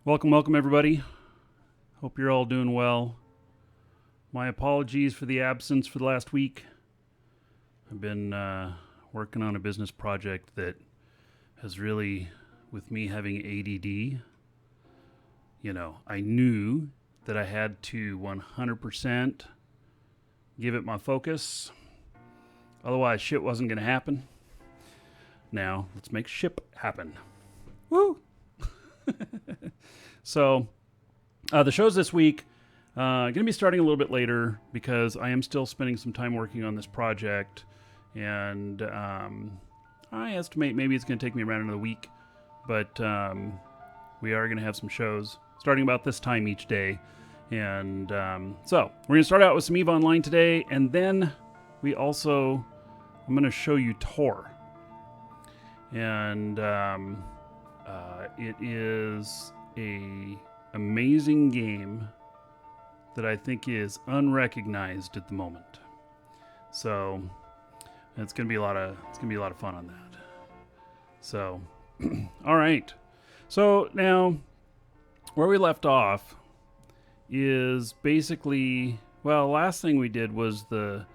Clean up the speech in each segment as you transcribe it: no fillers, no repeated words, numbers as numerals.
Welcome everybody. Hope you're all doing well. My apologies for the absence for the last week. I've been working on a business project that has really, with me having ADD, I knew that I had to 100% give it my focus. Otherwise, shit wasn't going to happen. Now, let's make ship happen. Woo! So, the shows this week going to be starting a little bit later because I am still spending some time working on this project, and I estimate maybe it's going to take me around another week, but we are going to have some shows starting about this time each day, and so we're going to start out with some EVE Online today, and then I'm going to show you Tor, and it is a amazing game that I think is unrecognized at the moment. So it's gonna be a lot of fun on that. So all right. So now where we left off is basically, well, last thing we did was the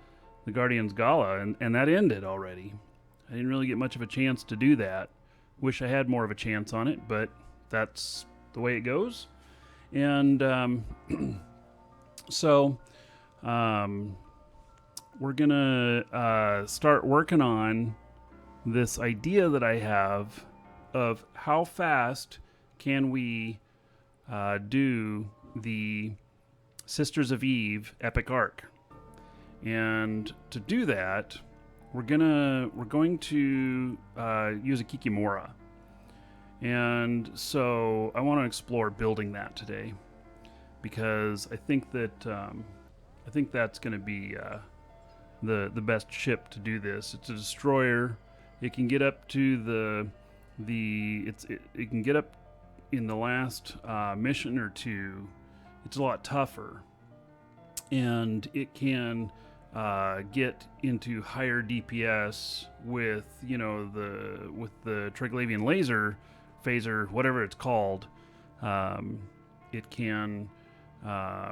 Guardians Gala, and that ended already. I didn't really get much of a chance to do that. Wish I had more of a chance on it, but that's the way it goes. And so we're gonna start working on this idea that I have of how fast can we do the Sisters of Eve epic arc. And to do that, we're going to use a Kikimora. And so I want to explore building that today, because I think that's going to be the best ship to do this. It's a destroyer. It can get up to it can get up in the last mission or two. It's a lot tougher, and it can get into higher DPS with the Triglavian laser phaser, whatever it's called. It can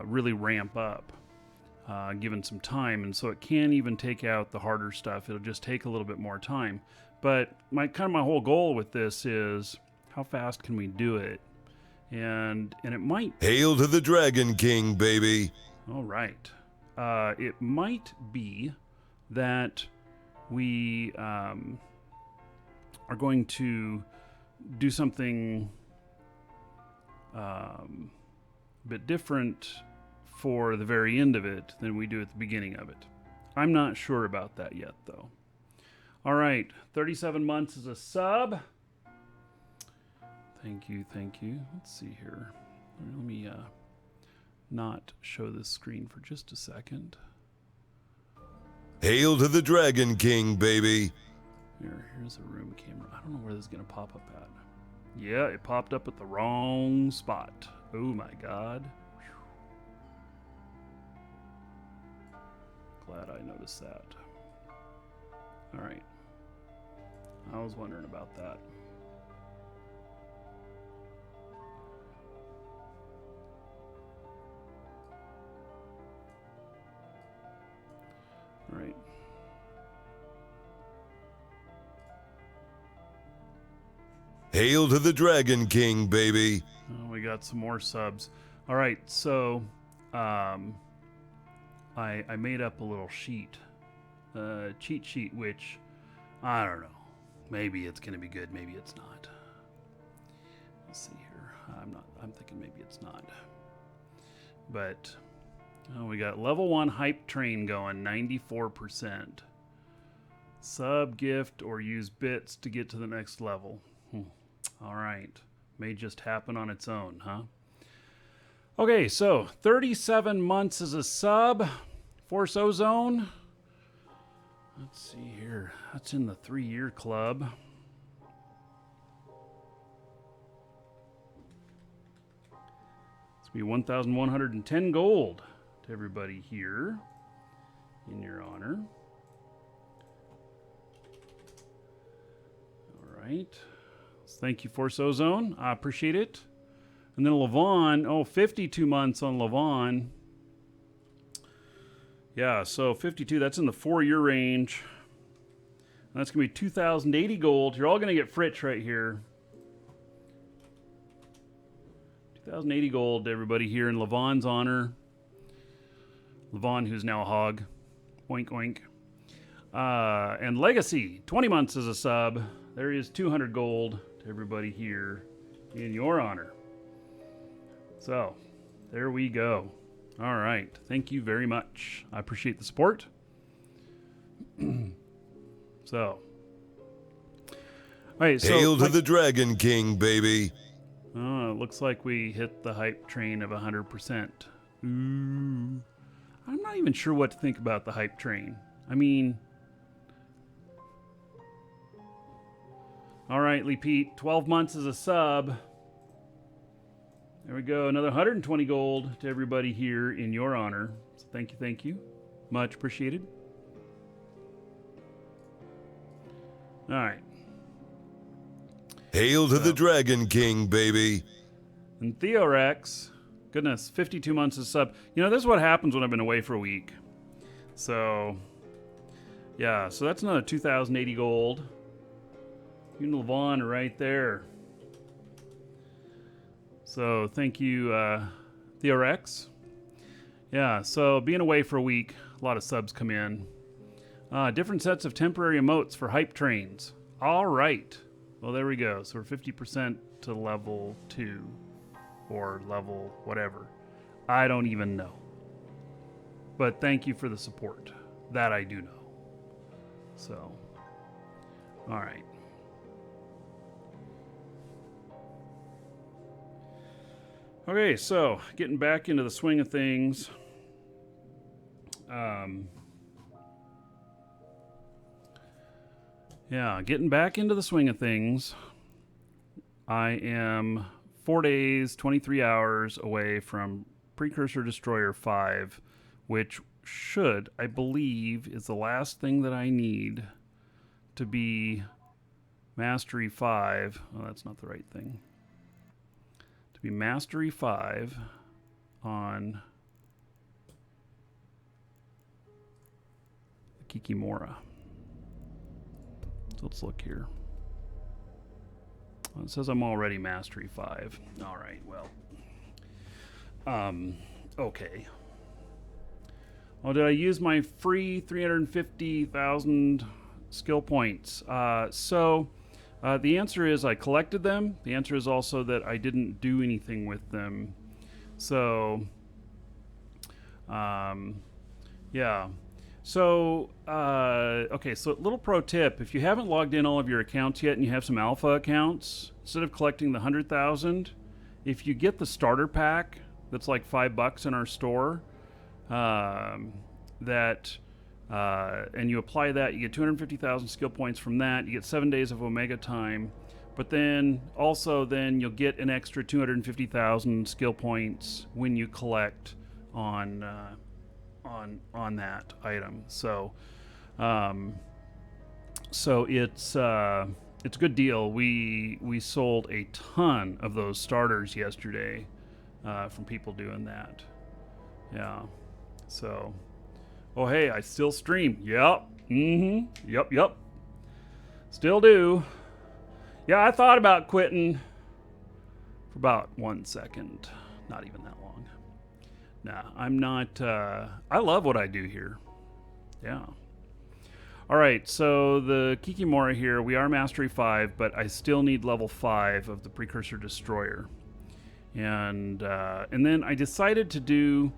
really ramp up given some time, and so it can even take out the harder stuff. It'll just take a little bit more time. But my whole goal with this is how fast can we do it, and it might. Hail to the Dragon King, baby. All right. It might be that we are going to do something a bit different for the very end of it than we do at the beginning of it. I'm not sure about that yet, though. All right, 37 months as a sub. Thank you. Let's see here. Let me not show this screen for just a second. Hail to the Dragon King, baby. Here's a room camera. I don't know where this is going to pop up at. Yeah, it popped up at the wrong spot. Oh my god. Whew. Glad I noticed that. Alright. I was wondering about that. Alright. Hail to the Dragon King, baby. Oh, we got some more subs. All right, so I made up a little sheet, cheat sheet, which I don't know. Maybe it's gonna be good. Maybe it's not. Let's see here. I'm thinking maybe it's not. But we got level 1 hype train going, 94%. Sub, gift, or use bits to get to the next level. All right. May just happen on its own, huh? Okay, so 37 months as a sub. Force Ozone. Let's see here. That's in the 3-year club. It's be 1,110 gold to everybody here in your honor. All right. Thank you, Force Ozone. I appreciate it. And then Levon, oh, 52 months on Levon. Yeah, so 52, that's in the 4-year range. And that's going to be 2,080 gold. You're all going to get Fritch right here. 2,080 gold to everybody here in Levon's honor. Levon, who's now a hog. Oink, oink. And Legacy, 20 months as a sub. There is 200 gold to everybody here in your honor. So, there we go. All right. Thank you very much. I appreciate the support. So. All right, so Hail to the Dragon King, baby. Oh, it looks like we hit the hype train of 100%. Ooh. I'm not even sure what to think about the hype train. I mean... All right, Lee Pete, 12 months as a sub. There we go. Another 120 gold to everybody here in your honor. So thank you, thank you. Much appreciated. All right. Hail to the Dragon King, baby. And Theorex, goodness, 52 months as sub. You know, this is what happens when I've been away for a week. So, yeah, so that's another 2,080 gold. You and Levon right there. So thank you, Theorex. Yeah, so being away for a week, a lot of subs come in. Different sets of temporary emotes for hype trains. All right. Well, there we go. So we're 50% to level 2 or level whatever. I don't even know. But thank you for the support. That I do know. So, all right. Okay, so getting back into the swing of things. Yeah, getting back into the swing of things. I am 4 days, 23 hours away from Precursor Destroyer 5, which should, I believe, is the last thing that I need to be Mastery 5. Oh, that's not the right thing. To be Mastery 5 on the Kikimora. So let's look here. Well, it says I'm already Mastery 5. All right, well. Okay. Well, did I use my free 350,000 skill points? The answer is I collected them. The answer is also that I didn't do anything with them. So, yeah. So, okay, so little pro tip. If you haven't logged in all of your accounts yet and you have some alpha accounts, instead of collecting the 100,000, if you get the starter pack that's like $5 in our store, and you apply that, you get 250,000 skill points from that. You get 7 days of Omega time, but then also you'll get an extra 250,000 skill points when you collect on that item. So it's a good deal. We sold a ton of those starters yesterday from people doing that. Yeah. So, oh hey, I still stream. Yep. Yep. Still do. Yeah, I thought about quitting for about 1 second. Not even that long. Nah, I'm not. I love what I do here. Yeah. All right, so the Kikimora here, we are Mastery 5, but I still need level 5 of the Precursor Destroyer. And then I decided to do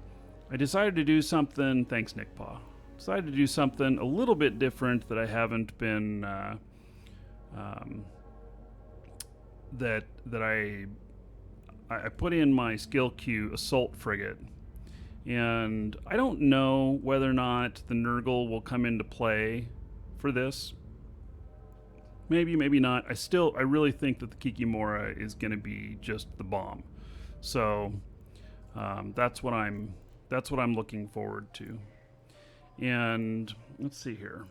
something. Thanks, Nick Paw. Decided to do something a little bit different that I haven't been. That I put in my skill queue Assault Frigate, and I don't know whether or not the Nurgle will come into play for this. Maybe, maybe not. I really think that the Kikimora is going to be just the bomb. So that's what I'm looking forward to. And let's see here.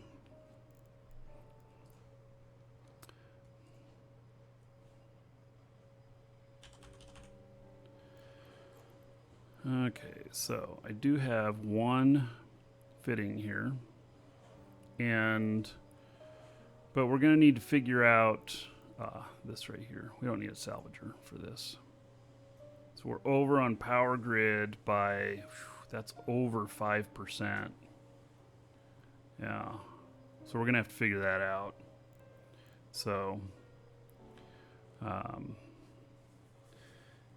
Okay, so I do have one fitting here, but we're going to need to figure out this right here. We don't need a salvager for this. So we're over on power grid by, that's over 5%. Yeah, so we're going to have to figure that out. So,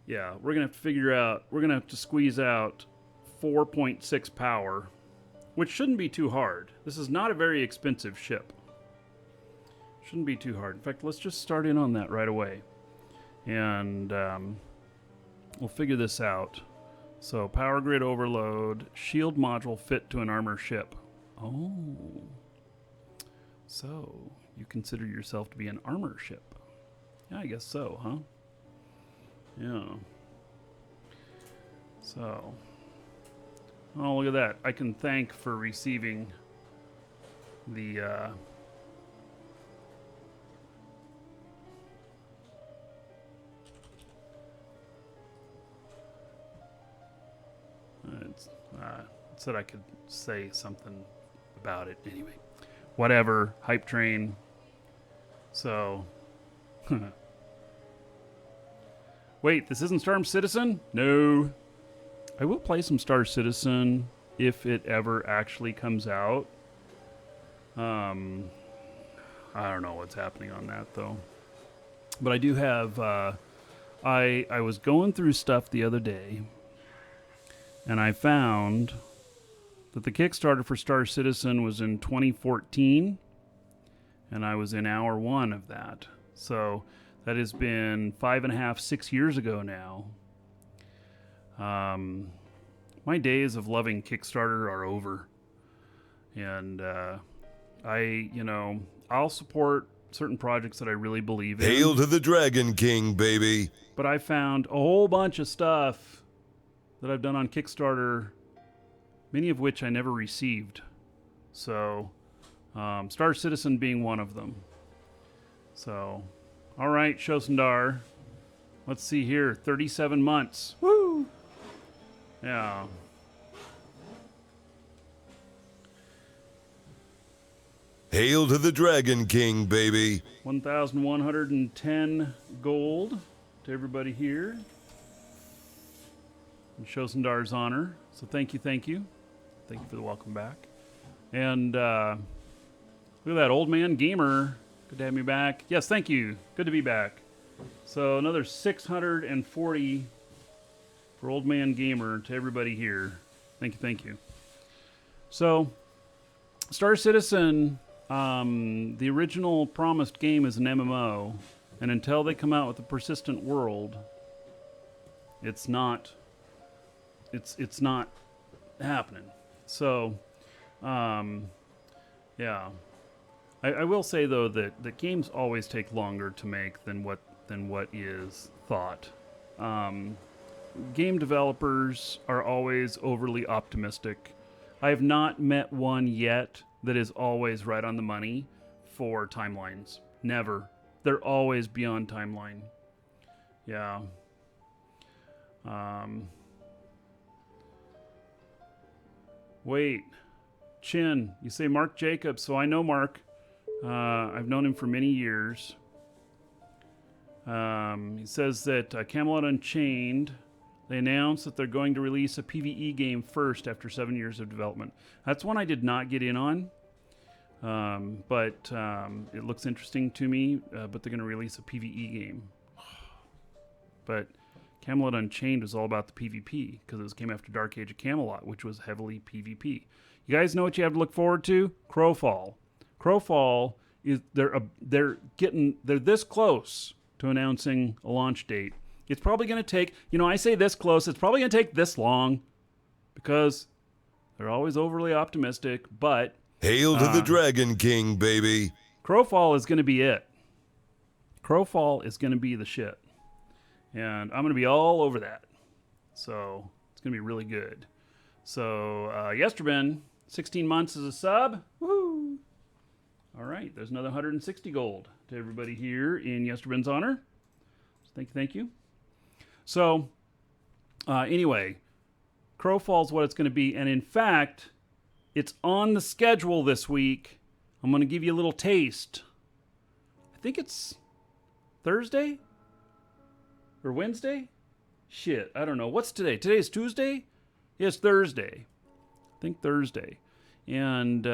yeah, we're going to have to figure out, we're going to have to squeeze out 4.6 power, which shouldn't be too hard. This is not a very expensive ship. Shouldn't be too hard. In fact, let's just start in on that right away. And we'll figure this out. So, power grid overload, shield module fit to an armor ship. Oh. So, you consider yourself to be an armor ship. Yeah, I guess so, huh? Yeah. So. Oh, look at that. I can thank for receiving the, it said I could say something about it anyway. Whatever. Hype train. So. Wait, this isn't Star Citizen? No. I will play some Star Citizen if it ever actually comes out. I don't know what's happening on that though. But I do have I was going through stuff the other day and I found that the Kickstarter for Star Citizen was in 2014 and I was in hour 1 of that. So that has been 5.5, 6 years ago now. My days of loving Kickstarter are over. And I'll support certain projects that I really believe in. Hail to the Dragon King, baby. But I found a whole bunch of stuff that I've done on Kickstarter, many of which I never received. So, Star Citizen being one of them. So, all right, Shosundar. Let's see here. 37 months. Woo! Yeah. Hail to the Dragon King, baby. 1,110 gold to everybody here. In Shosundar's honor. So thank you, thank you. Thank you for the welcome back. And look at that, Old Man Gamer. Good to have me back. Yes, thank you. Good to be back. So another 640 for Old Man Gamer to everybody here. Thank you, thank you. So, Star Citizen, the original promised game is an MMO, and until they come out with a persistent world, it's not happening. So, yeah. I will say though that the games always take longer to make than what is thought. Game developers are always overly optimistic. I have not met one yet that is always right on the money for timelines. Never. They're always beyond timeline. Yeah. Wait. Chin, you say Mark Jacobs, so I know Mark. I've known him for many years. He says that Camelot Unchained, they announced that they're going to release a PvE game first after 7 years of development. That's one I did not get in on, but it looks interesting to me, but they're going to release a PvE game. But Camelot Unchained was all about the PvP, because it came after Dark Age of Camelot, which was heavily PvP. You guys know what you have to look forward to? Crowfall. Crowfall is they're this close to announcing a launch date. It's probably going to take, I say this close, it's probably going to take this long because they're always overly optimistic, but Hail to the Dragon King, baby. Crowfall is going to be it. Crowfall is going to be the shit. And I'm going to be all over that. So it's going to be really good. So Yesterben, 16 months as a sub. Woo! All right, there's another 160 gold to everybody here in Yesterben's honor. Thank you. So, anyway, Crowfall's what it's going to be. And in fact, it's on the schedule this week. I'm going to give you a little taste. I think it's Thursday or Wednesday. Shit, I don't know. What's today? Today's Tuesday? Yes, Thursday. I think Thursday. And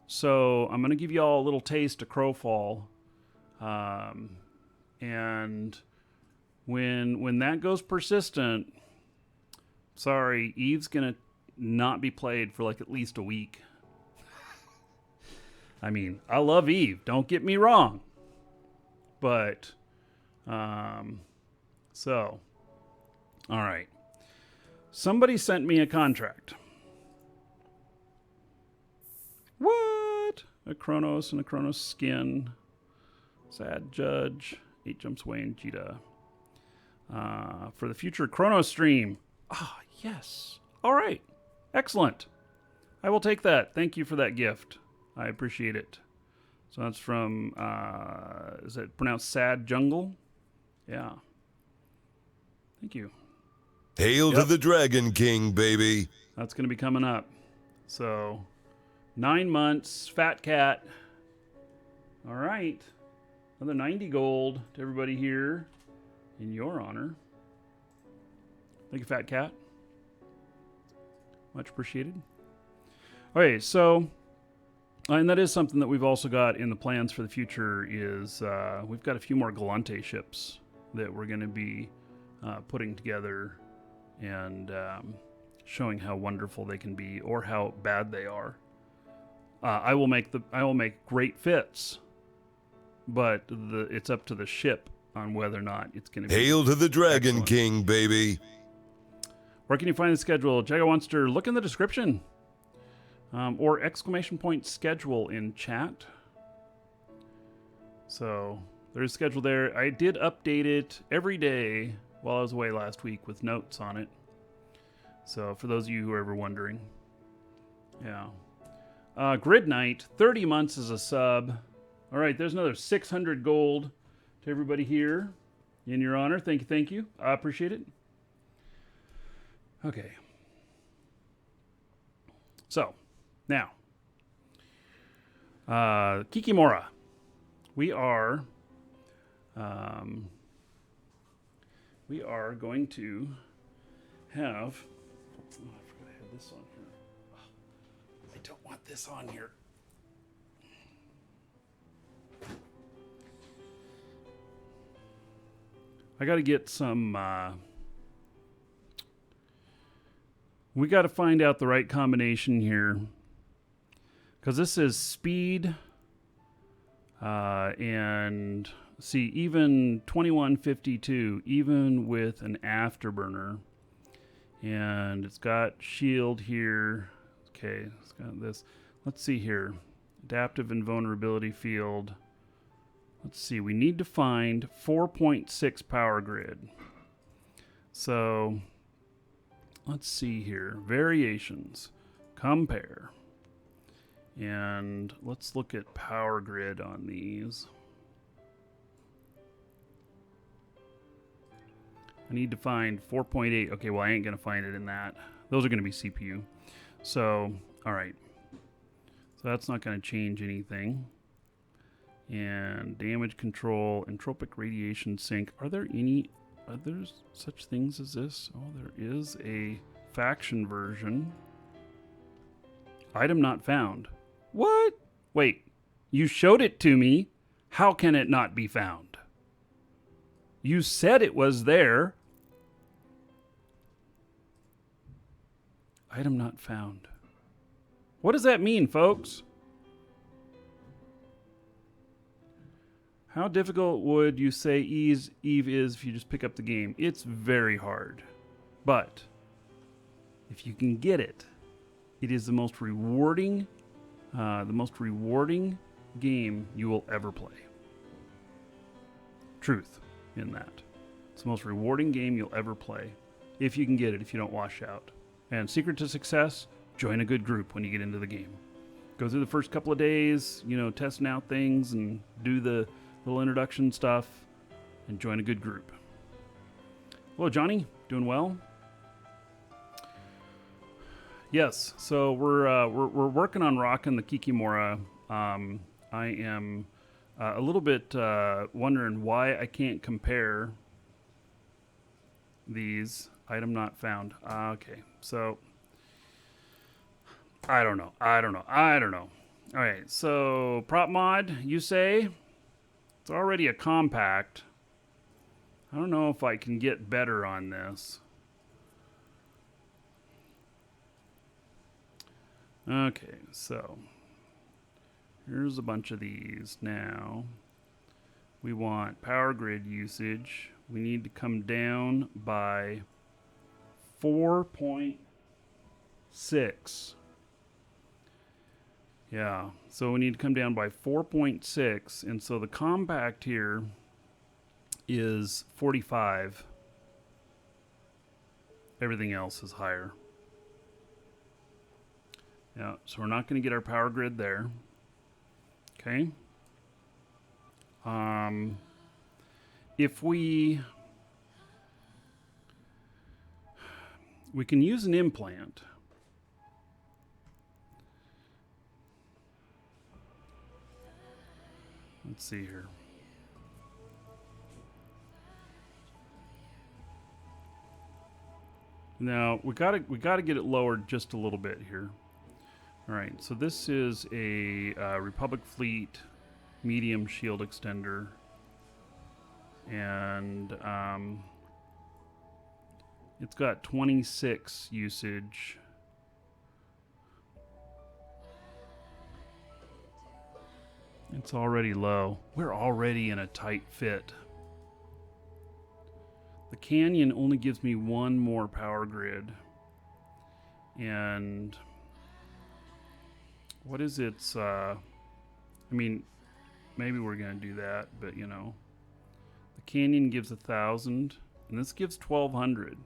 so I'm going to give you all a little taste of Crowfall. And when that goes persistent, sorry, Eve's going to not be played for like at least a week. I mean, I love Eve, don't get me wrong. But, so, all right. Somebody sent me a contract. What? A Chronos and a Chronos skin. Sad Judge. 8 jumps away in Jita. For the future Chronos stream. Ah, yes. All right. Excellent. I will take that. Thank you for that gift. I appreciate it. So that's from, is it pronounced Sad Jungle? Yeah. Thank you. Hail to the Dragon King, baby. That's going to be coming up. So, 9 months, Fat Cat. All right. Another 90 gold to everybody here in your honor. Thank you, Fat Cat. Much appreciated. Okay, so, and that is something that we've also got in the plans for the future is we've got a few more Galante ships that we're going to be putting together and showing how wonderful they can be or how bad they are. I will make great fits, but it's up to the ship on whether or not it's going to be. Hail to the Dragon excellent. King, baby. Where can you find the schedule? Jago Monster, look in the description. Or exclamation point schedule in chat. So there's a schedule there. I did update it every day while I was away last week with notes on it. So for those of you who are ever wondering. Yeah. Grid Knight, 30 months as a sub. All right, there's another 600 gold to everybody here in your honor. Thank you, thank you. I appreciate it. Okay. So, now, Kikimora. We are going to have. Oh, I forgot I had this on here. Oh, I don't want this on here. I got to get some. We got to find out the right combination here. Because this is speed. And see, even 2152, even with an afterburner. And it's got shield here. Okay, it's got this. Let's see here. Adaptive and vulnerability field. Let's see, we need to find 4.6 power grid. So, let's see here. Variations. Compare. And let's look at power grid on these. I need to find 4.8. Okay, well, I ain't going to find it in that. Those are going to be CPU. So, all right. So that's not going to change anything. And damage control, entropic radiation sink. Are there any other such things as this? Oh, there is a faction version. Item not found. What? Wait, you showed it to me. How can it not be found? You said it was there. Item not found. What does that mean, folks? How difficult would you say Eve is if you just pick up the game? It's very hard. But if you can get it, it is the most rewarding game you will ever play. Truth in that. It's the most rewarding game you'll ever play. If you can get it, if you don't wash out. And secret to success, join a good group when you get into the game. Go through the first couple of days, testing out things and do the little introduction stuff and join a good group. Hello, Johnny. Doing well? Yes, so we're working on rocking the Kikimora. I am a little bit wondering why I can't compare these. Item not found. Okay, so I don't know. All right, so prop mod, you say it's already a compact. I don't know if I can get better on this. Okay, so here's a bunch of these now. We want power grid usage. We need to come down by 4.6. Yeah, so we need to come down by 4.6, and so the compact here is 45. Everything else is higher. Yeah, so we're not going to get our power grid there. Okay. If we can use an implant. Let's see here. Now we gotta get it lowered just a little bit here. All right, so this is a Republic Fleet medium shield extender, and it's got 26 usage. It's already low. We're already in a tight fit. The Canyon only gives me one more power grid. And what is its, I mean, maybe we're going to do that, but you know, the Canyon gives 1,000 and this gives 1,200.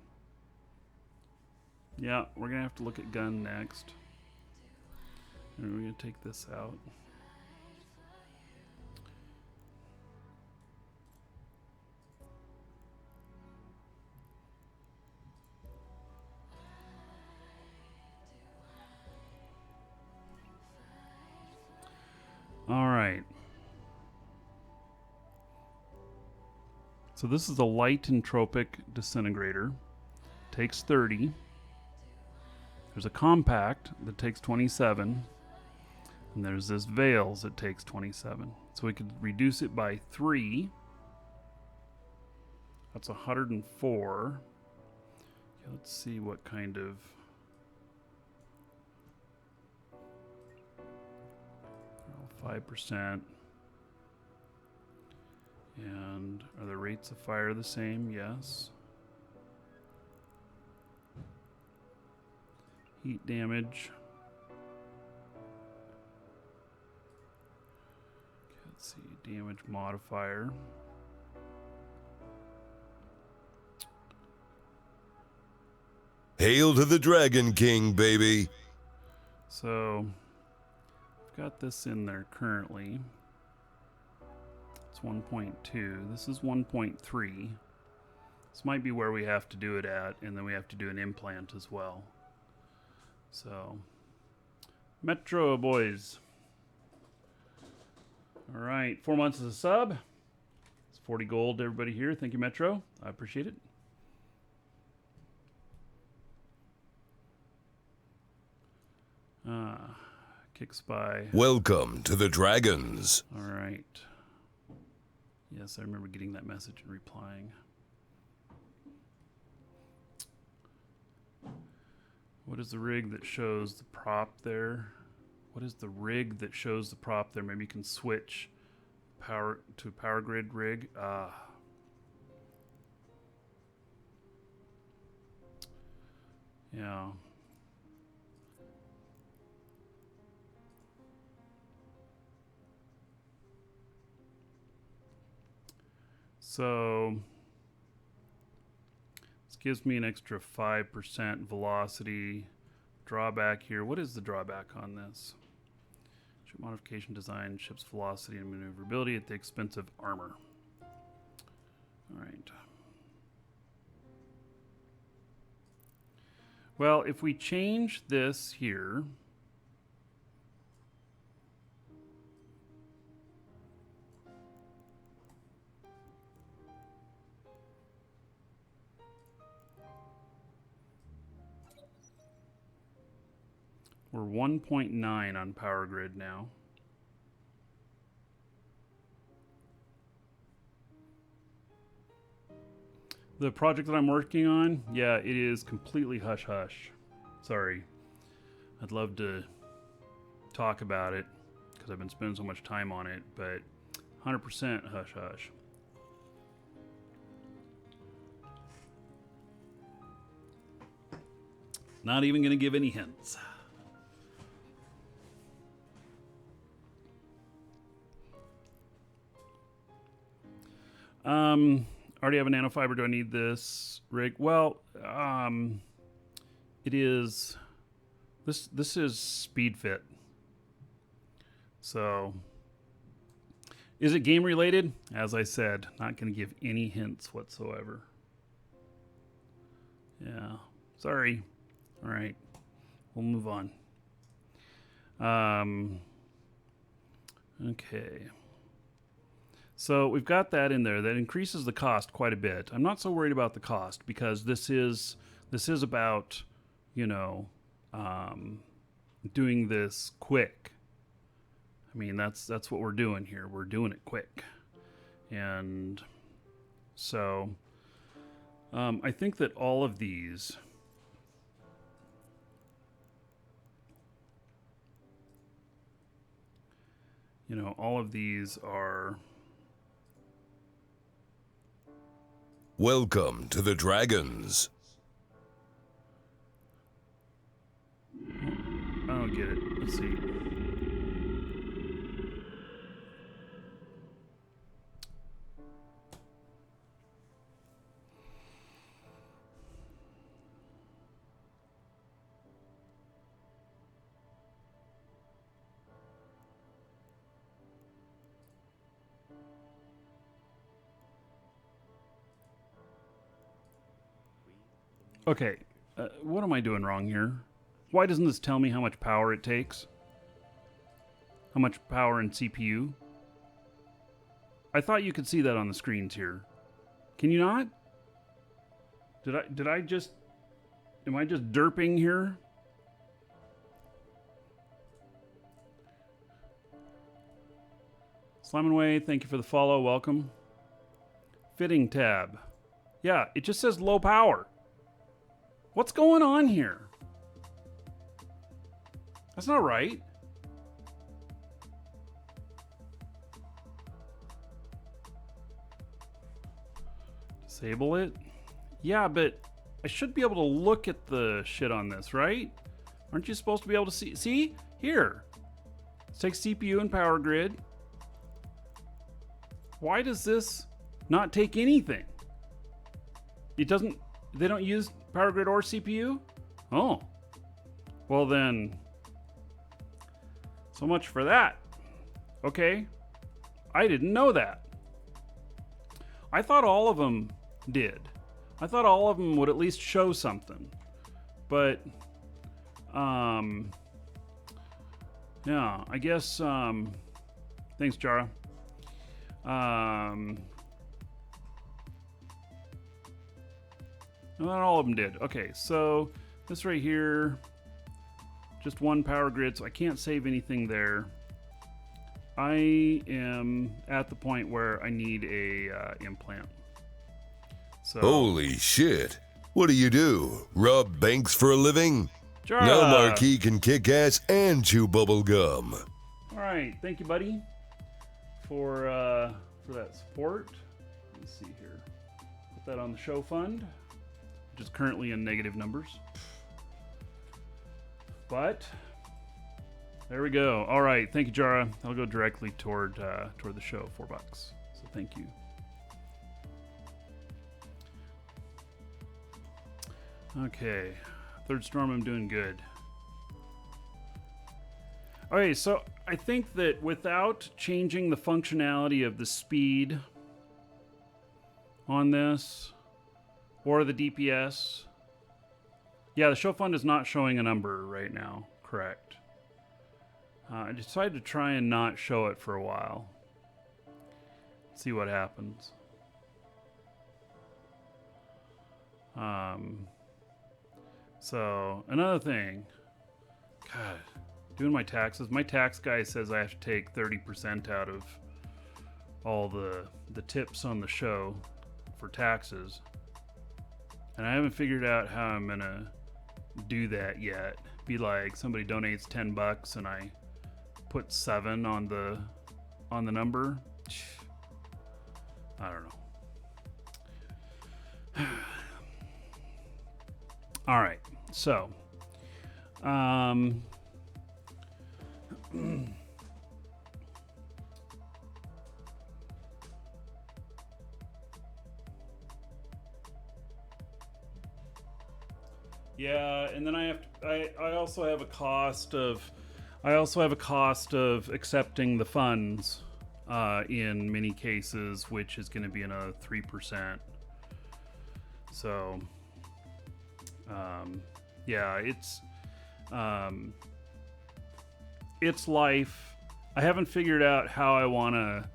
Yeah, we're going to have to look at gun next. And we're going to take this out. All right. So this is a light entropic disintegrator. Takes 30. There's a compact that takes 27. And there's this Veils that takes 27. So we could reduce it by 3. That's 104. Okay, let's see what kind of... 5%. And are the rates of fire the same? Yes. Heat damage. Okay, let's see. Damage modifier. Hail to the Dragon King, baby. So got this in there currently. It's 1.2. This is 1.3. This might be where we have to do it at, and then we have to do an implant as well. So, Metro boys. All right, 4 months as a sub. It's 40 gold to everybody here. Thank you, Metro. I appreciate it. Kick spy. Welcome to the Dragons. All right. Yes, I remember getting that message and replying. What is the rig that shows the prop there? What is the rig that shows the prop there? Maybe you can switch power to power grid rig. Yeah. So this gives me an extra 5% velocity drawback here. What is the drawback on this? Ship modification design, ship's velocity and maneuverability at the expense of armor. All right. Well, if we change this here, we're 1.9 on Power Grid now. The project that I'm working on, yeah, it is completely hush-hush. Sorry. I'd love to talk about it because I've been spending so much time on it, but 100% hush-hush. Not even going to give any hints. Already have a nanofiber. Do I need this rig? Well, it is. This is speed fit. So, is it game related? As I said, not going to give any hints whatsoever. Yeah, sorry. All right, we'll move on. Okay. So we've got that in there. That increases the cost quite a bit. I'm not so worried about the cost because this is about, you know, doing this quick. I mean, that's what we're doing here. We're doing it quick. And so I think that all of these are... Welcome to the Dragons. I don't get it. Let's see. Okay, what am I doing wrong here? Why doesn't this tell me how much power it takes? How much power in CPU? I thought you could see that on the screens here. Can you not? Did I just... Am I just derping here? Slimin' Way, thank you for the follow. Welcome. Fitting tab. Yeah, it just says low power. What's going on here? That's not right. Disable it? Yeah, but I should be able to look at the shit on this, right? Aren't you supposed to be able to see? See? Here. Let's take CPU and power grid. Why does this not take anything? It doesn't... They don't use power grid or CPU? Oh. Well then, so much for that. Okay. I didn't know that. I thought all of them did. I thought all of them would at least show something. But, yeah, I guess, thanks, Jara. Not all of them did. Okay, so this right here, just one power grid, so I can't save anything there. I am at the point where I need a implant. So, Holy shit. What do? Rob banks for a living? Jara. Now Markee can kick ass and chew bubble gum. All right, thank you, buddy, for that support. Let's see here. Put that on the show fund, which is currently in negative numbers. But there we go. All right, thank you, Jara. I'll go directly toward the show. $4. So thank you. Okay, Third Storm, I'm doing good. Okay, so I think that without changing the functionality of the speed on this or the DPS, Yeah, the show fund is not showing a number right now. Correct. I decided to try and not show it for a while. See what happens. So, another thing. God, doing my taxes. My tax guy says I have to take 30% out of all the tips on the show for taxes. And I haven't figured out how I'm going to do that yet. Be like somebody donates $10 and I put 7 on the number. I don't know. All right. So, yeah, and then I also have a cost of accepting the funds in many cases, which is going to be another 3%. So yeah, it's life. I haven't figured out how I want to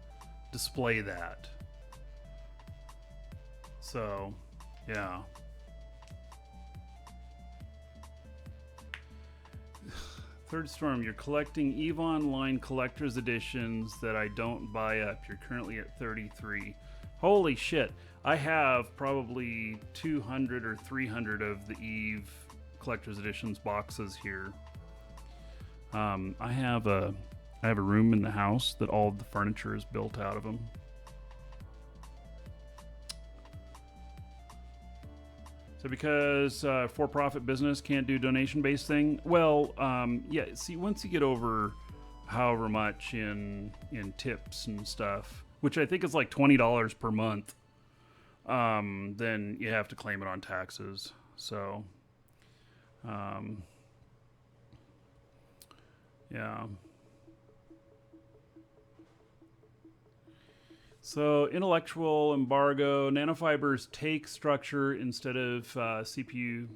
display that. So yeah. Third Storm, you're collecting EVE Online Collector's Editions that I don't buy up. You're currently at 33. Holy shit. I have probably 200 or 300 of the EVE Collector's Editions boxes here. I have a room in the house that all of the furniture is built out of them. So because for-profit business can't do donation-based thing, well, yeah. See, once you get over however much in tips and stuff, which I think is like $20 per month, then you have to claim it on taxes. So, yeah. So intellectual embargo, nanofibers take structure instead of CPU.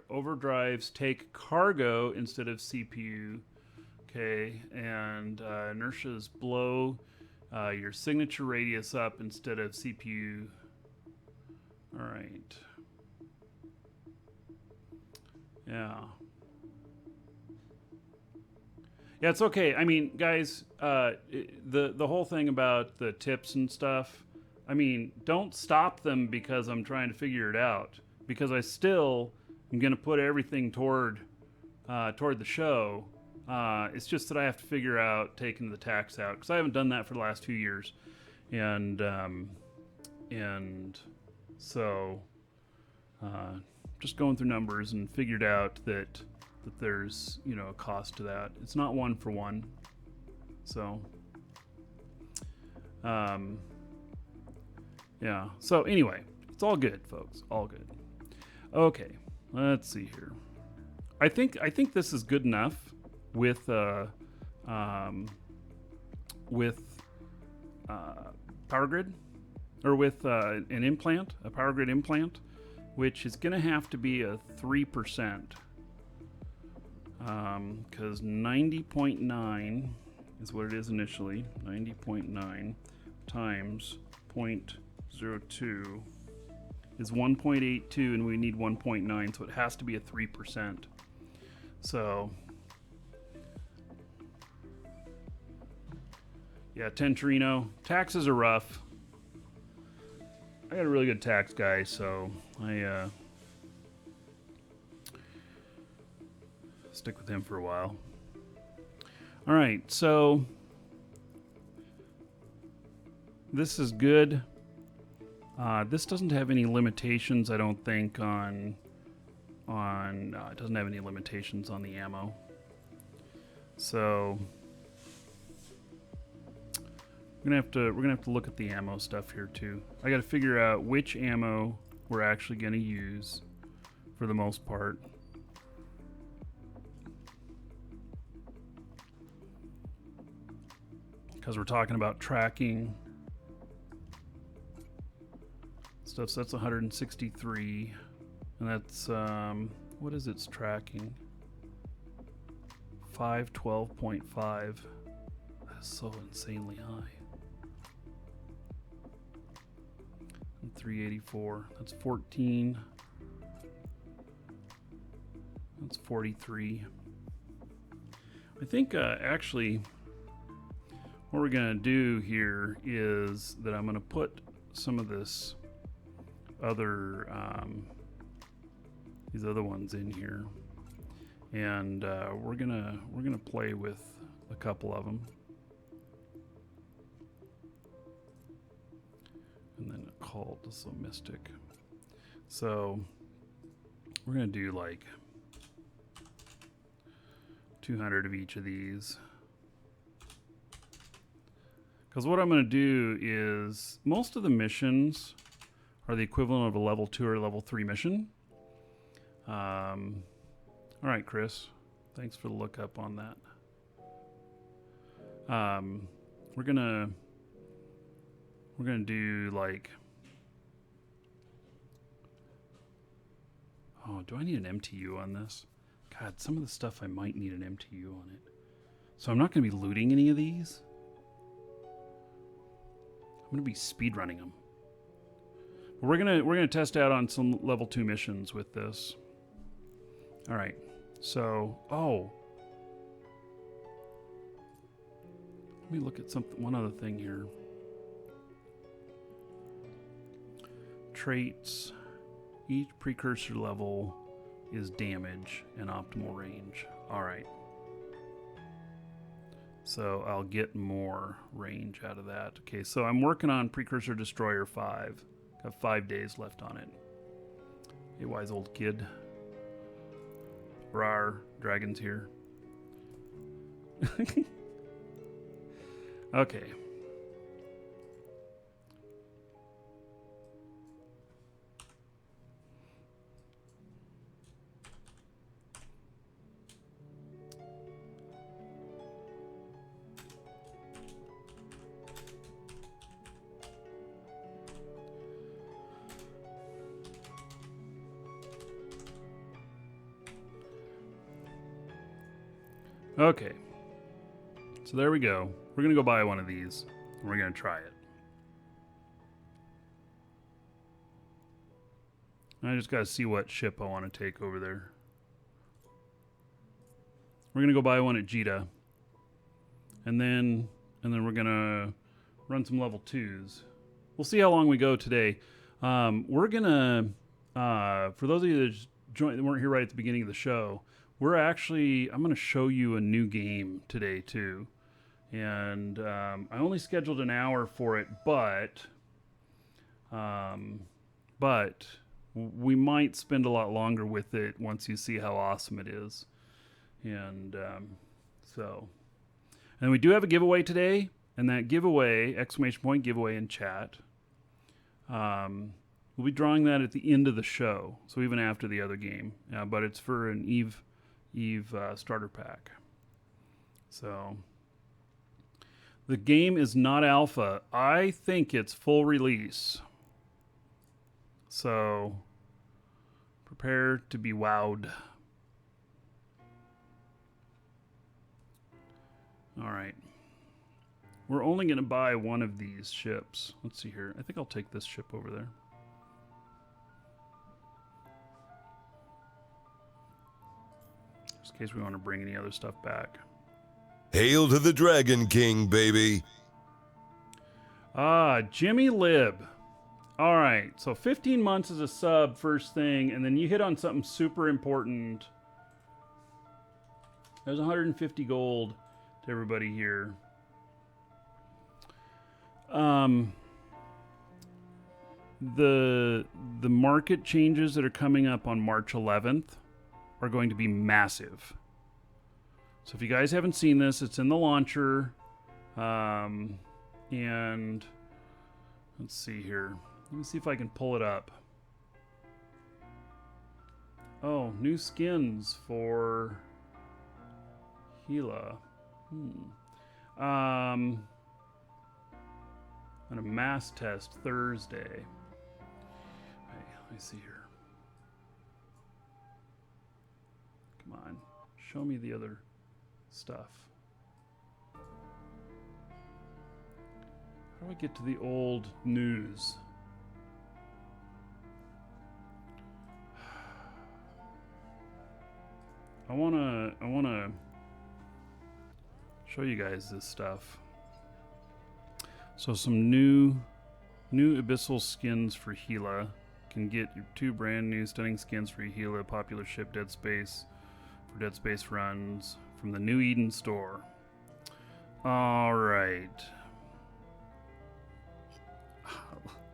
Overdrives take cargo instead of CPU. Okay, and inertias blow your signature radius up instead of CPU. All right. Yeah. Yeah, it's okay. I mean, guys, the whole thing about the tips and stuff, I mean, don't stop them because I'm trying to figure it out. Because I still am going to put everything toward the show. It's just that I have to figure out taking the tax out because I haven't done that for the last 2 years, and so just going through numbers and figured out that there's, you know, a cost to that. It's not one for one. So, yeah. So anyway, it's all good, folks. All good. Okay. Let's see here. I think this is good enough with Power Grid, or with an implant, a Power Grid implant, which is going to have to be a 3%. Because 90.9 is what it is initially. 90.9 times 0.02 is 1.82, and we need 1.9, so it has to be a 3%. So, yeah, Tentrino. Taxes are rough. I got a really good tax guy, so I stick with him for a while. All right, so this is good. This doesn't have any limitations, I don't think, on it doesn't have any limitations on the ammo. So we're gonna have to look at the ammo stuff here too. I got to figure out which ammo we're actually gonna use for the most part. Because we're talking about tracking stuff, so that's 163, and that's What is its tracking? 512.5. That's so insanely high. And 384. That's 14. That's 43. I think actually what we're going to do here is that I'm going to put some of this other these other ones in here, and we're gonna play with a couple of them, and then a cult, so mystic. So we're gonna do like 200 of each of these, because what I'm gonna do is most of the missions are the equivalent of a level 2 or level 3 mission. All right, Chris, thanks for the lookup on that. We're gonna do like, oh, do I need an MTU on this? God, some of the stuff I might need an MTU on it. So I'm not gonna be looting any of these. I'm gonna be speedrunning them. But we're gonna test out on some level 2 missions with this. All right, so let me look at one other thing here. Traits. Each precursor level is damage and optimal range. All right. So I'll get more range out of that. Okay, so I'm working on Precursor Destroyer 5. Got 5 days left on it. Hey, wise old kid. Rar, dragon's here. Okay. Okay, so there we go. We're gonna go buy one of these, and we're gonna try it. I just gotta see what ship I want to take over there. We're gonna go buy one at Jita, and then we're gonna run some level 2s. We'll see how long we go today. We're gonna, for those of you that weren't here right at the beginning of the show, I'm going to show you a new game today too. And I only scheduled an hour for it, but we might spend a lot longer with it once you see how awesome it is. And and we do have a giveaway today, and that giveaway, exclamation point giveaway in chat, we'll be drawing that at the end of the show, so even after the other game. But it's for an Eve starter pack. So the game is not alpha. I think it's full release. So prepare to be wowed. All right. We're only going to buy one of these ships. Let's see here. I think I'll take this ship over there. In case we want to bring any other stuff back. Hail to the Dragon King, baby. Jimmy Lib. All right, so 15 months as a sub, first thing, and then you hit on something super important. There's 150 gold to everybody here. The market changes that are coming up on March 11th are going to be massive. So if you guys haven't seen this, it's in the launcher. And let's see here. Let me see if I can pull it up. Oh, new skins for Gila. On a mass test Thursday. Hey, let me see here. Show me the other stuff. How do I get to the old news? I wanna show you guys this stuff. So some new abyssal skins for Gila. Can get your 2 brand new stunning skins for Gila, popular ship Dead Space for Dead Space runs from the New Eden store. All right.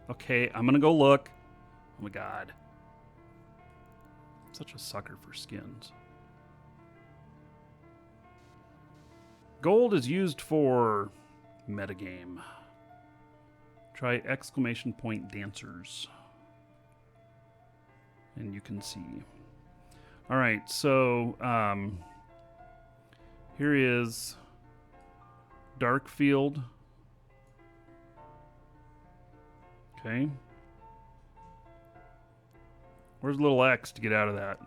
Okay, I'm gonna go look. Oh my god. I'm such a sucker for skins. Gold is used for metagame. Try exclamation point dancers. And you can see. All right, so here is Darkfield. Okay. Where's the little X to get out of that?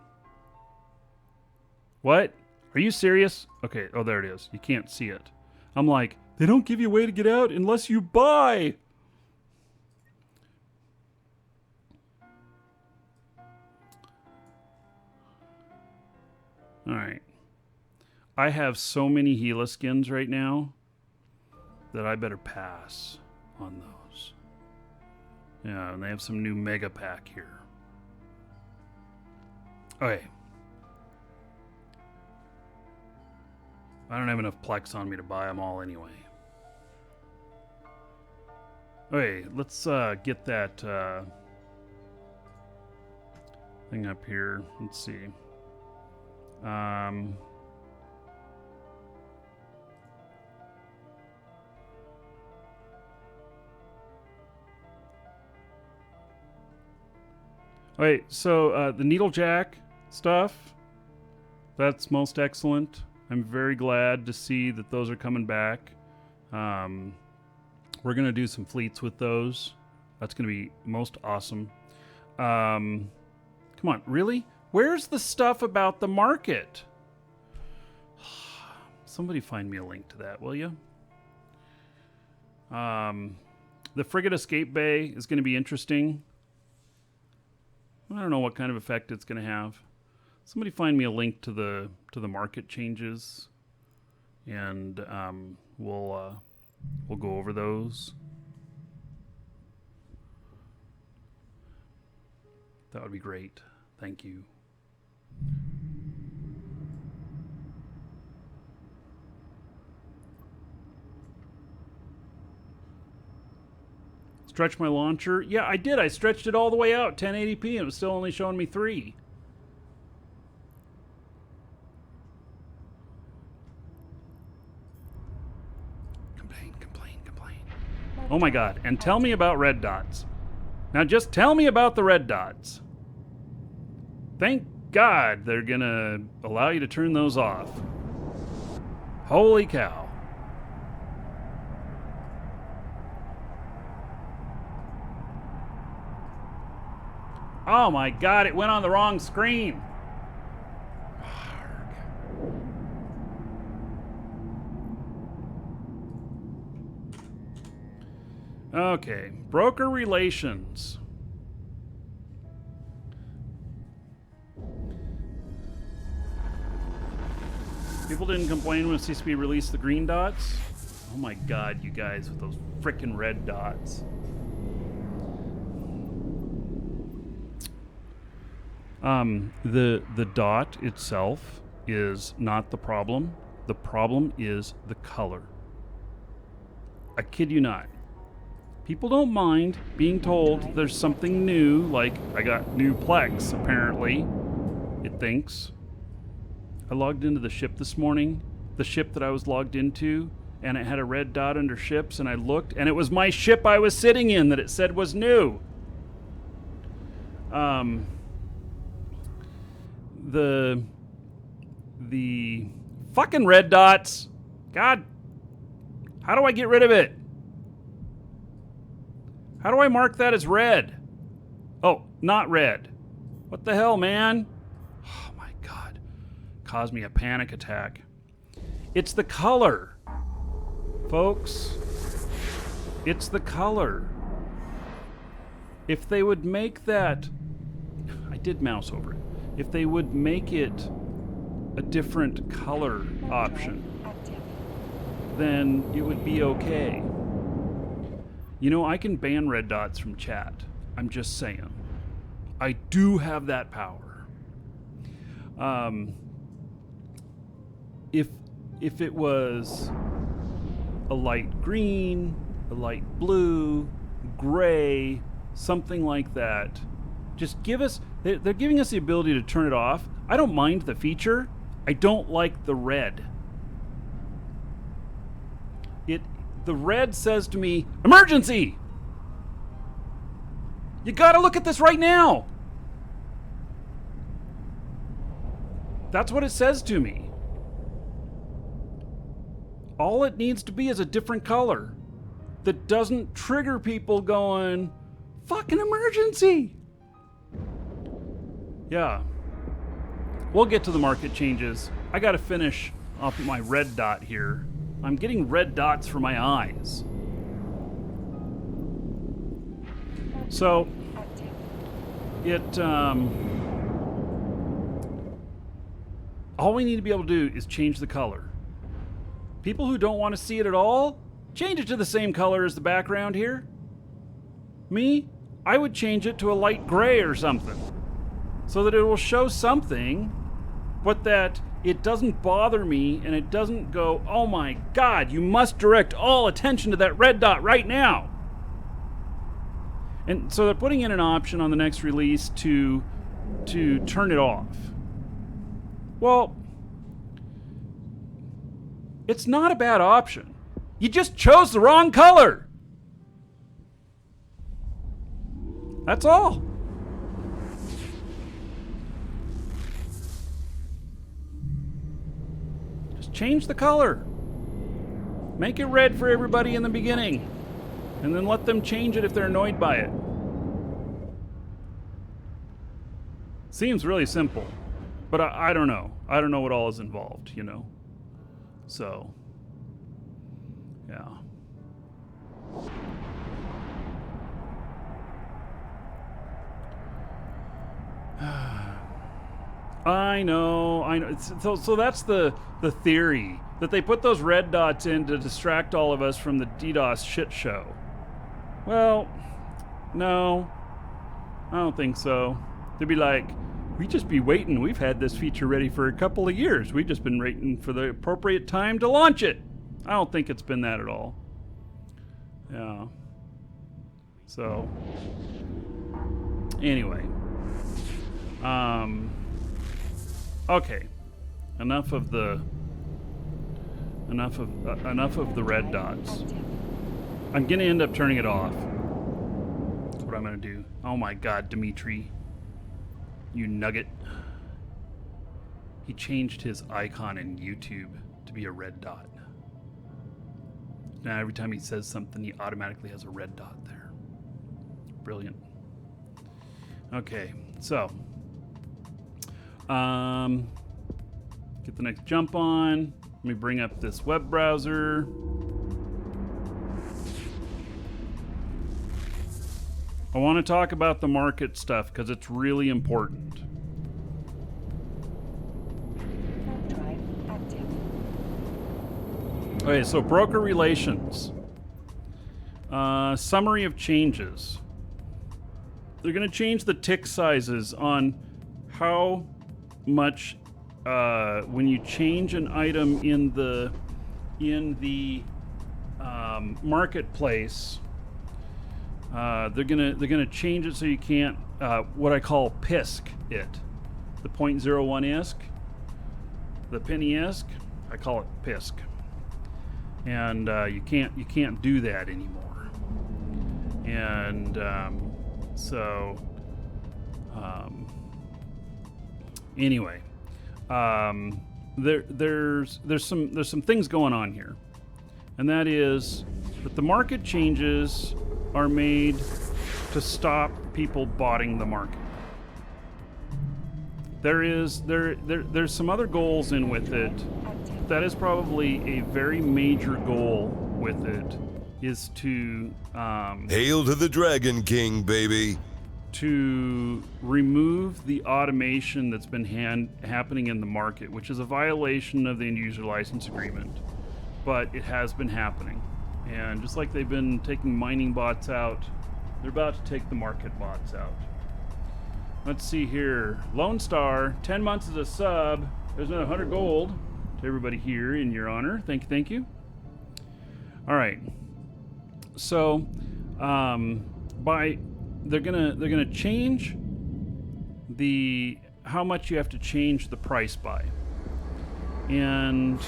What? Are you serious? Okay, oh, there it is. You can't see it. I'm like, they don't give you a way to get out unless you buy. All right. I have so many Gila skins right now that I better pass on those. Yeah, and they have some new mega pack here. Okay. I don't have enough Plex on me to buy them all anyway. Okay, let's get that thing up here. Let's see. Okay, so the Needlejack stuff, that's most excellent. I'm very glad to see that those are coming back. We're going to do some fleets with those. That's going to be most awesome. Come on, really? Where's the stuff about the market? Somebody find me a link to that, will you? The Frigate Escape Bay is going to be interesting. I don't know what kind of effect it's going to have. Somebody find me a link to the market changes, and we'll go over those. That would be great. Thank you. Stretch my launcher. Yeah, I did. I stretched it all the way out, 1080p, and it was still only showing me 3. Complain. Oh my god. And tell me about red dots. Now just tell me about the red dots. Thank God they're gonna allow you to turn those off. Holy cow. Oh my god, it went on the wrong screen. Okay, broker relations. People didn't complain when CCP released the green dots. Oh my god, you guys with those frickin' red dots. The dot itself is not the problem. The problem is the color. I kid you not. People don't mind being told there's something new, like I got new Plex, apparently. It thinks. I logged into the ship this morning, the ship that I was logged into, and it had a red dot under ships, and I looked, and it was my ship I was sitting in that it said was new. The fucking red dots. God, how do I get rid of it? How do I mark that as red? Oh, not red. What the hell, man? Oh my God. cause me a panic attack. It's the color, folks. It's the color. If they would make that, I did mouse over it. If they would make it a different color option, then it would be okay. You know, I can ban red dots from chat. I'm just saying. I do have that power. If it was a light green, a light blue, gray, something like that, just give us, they're giving us the ability to turn it off. I don't mind the feature. I don't like the red. The red says to me, emergency! You gotta look at this right now! That's what it says to me. All it needs to be is a different color that doesn't trigger people going, fucking emergency! Yeah. We'll get to the market changes. I gotta finish off my red dot here. I'm getting red dots for my eyes. So, all we need to be able to do is change the color. People who don't want to see it at all, change it to the same color as the background here. Me, I would change it to a light gray or something, so that it will show something, but that it doesn't bother me and it doesn't go, oh my God, you must direct all attention to that red dot right now. And so they're putting in an option on the next release to turn it off. Well, it's not a bad option. You just chose the wrong color. That's all. Just change the color. Make it red for everybody in the beginning. And then let them change it if they're annoyed by it. Seems really simple. But I don't know. I don't know what all is involved, you know? So, yeah. I know. So that's the theory, that they put those red dots in to distract all of us from the DDoS shit show. Well, no, I don't think so. They'd be like, we just be waiting. We've had this feature ready for a couple of years. We've just been waiting for the appropriate time to launch it. I don't think it's been that at all. Yeah. So, anyway. Okay. Enough of the red dots. I'm gonna end up turning it off. That's what I'm gonna do. Oh my God, Dimitri. You nugget. He changed his icon in YouTube to be a red dot. Now every time he says something, he automatically has a red dot there. Brilliant. Okay, so get the next jump on. Let me bring up this web browser. I want to talk about the market stuff because it's really important. Okay, so broker relations. Summary of changes. They're going to change the tick sizes on how much when you change an item in the marketplace. They're gonna change it so you can't what I call PISC it, the 0.01 ISK, the penny ISK. I call it PISC, and you can't do that anymore. And anyway, there's some things going on here, and that is that the market changes are made to stop people botting the market. there's some other goals in with it. That is probably a very major goal with it, is to Hail to the Dragon King, baby. to remove the automation that's been happening in the market, which is a violation of the end user license agreement, but it has been happening. And just like they've been taking mining bots out, they're about to take the market bots out. Let's see here. Lone Star, 10 months as a sub. There's another 100 gold to everybody here in your honor. Thank you, thank you. All right. So, they're gonna change how much you have to change the price by, and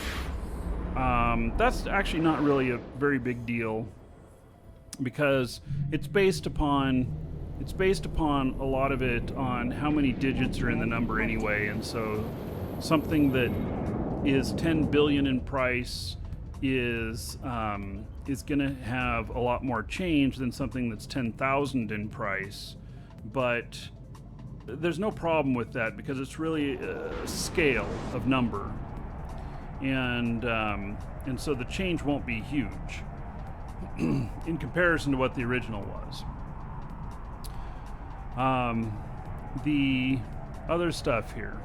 that's actually not really a very big deal, because it's based upon a lot of it on how many digits are in the number anyway. And so something that is 10 billion in price is going to have a lot more change than something that's 10,000 in price. But there's no problem with that, because it's really a scale of number, and so the change won't be huge in comparison to what the original was. The other stuff here,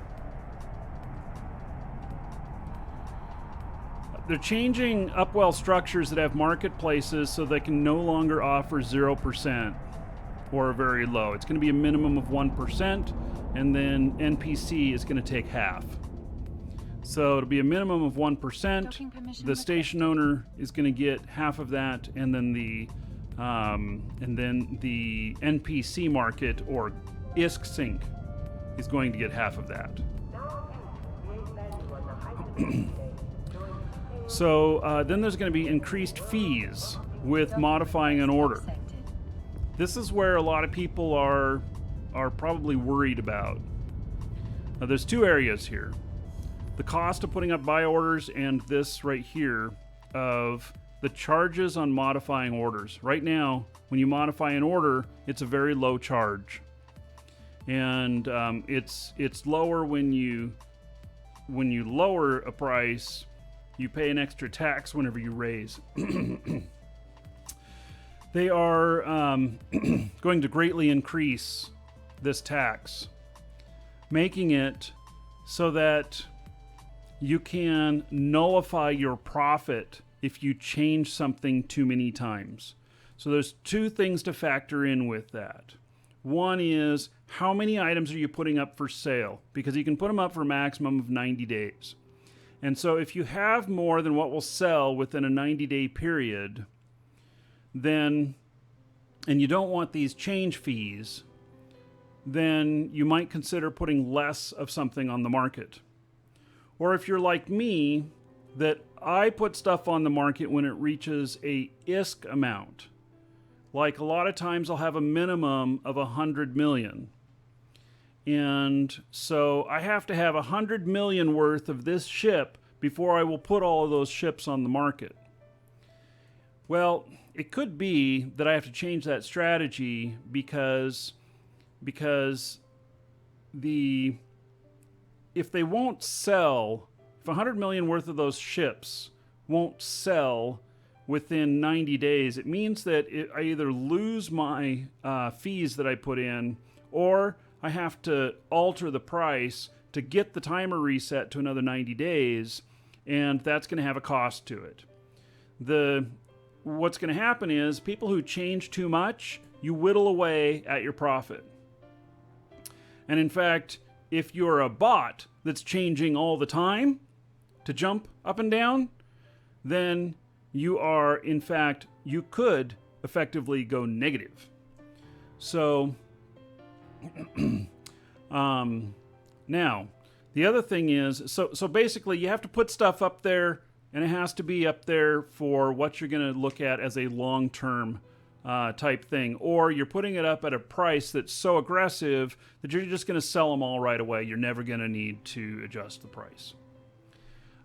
they're changing Upwell structures that have marketplaces so they can no longer offer 0% or very low. It's going to be a minimum of 1%, and then NPC is going to take half. So it'll be a minimum of 1%. The station owner is going to get half of that, and then the NPC market, or ISK sync, is going to get half of that. So then there's going to be increased fees with modifying an order. This is where a lot of people are probably worried about. Now, there's two areas here: the cost of putting up buy orders, and this right here of the charges on modifying orders. Right now, when you modify an order, it's a very low charge, and it's lower when you lower a price. You pay an extra tax whenever you raise. They are going to greatly increase this tax, making it so that you can nullify your profit if you change something too many times. So there's two things to factor in with that. One is, how many items are you putting up for sale? Because you can put them up for a maximum of 90 days. And so if you have more than what will sell within a 90-day period, then, and you don't want these change fees, then you might consider putting less of something on the market. Or if you're like me, that I put stuff on the market when it reaches a ISK amount. Like, a lot of times I'll have a minimum of 100 million. And so I have to have 100 million worth of this ship before I will put all of those ships on the market. Well, it could be that I have to change that strategy because if they won't sell, if 100 million worth of those ships won't sell within 90 days, it means that I either lose my fees that I put in, or I have to alter the price to get the timer reset to another 90 days, and that's going to have a cost to it. What's going to happen is, people who change too much, you whittle away at your profit. And in fact, if you're a bot that's changing all the time to jump up and down, then you could effectively go negative. So now, the other thing is, so basically you have to put stuff up there, and it has to be up there for what you're going to look at as a long-term type thing, or you're putting it up at a price that's so aggressive that you're just going to sell them all right away. You're never going to need to adjust the price.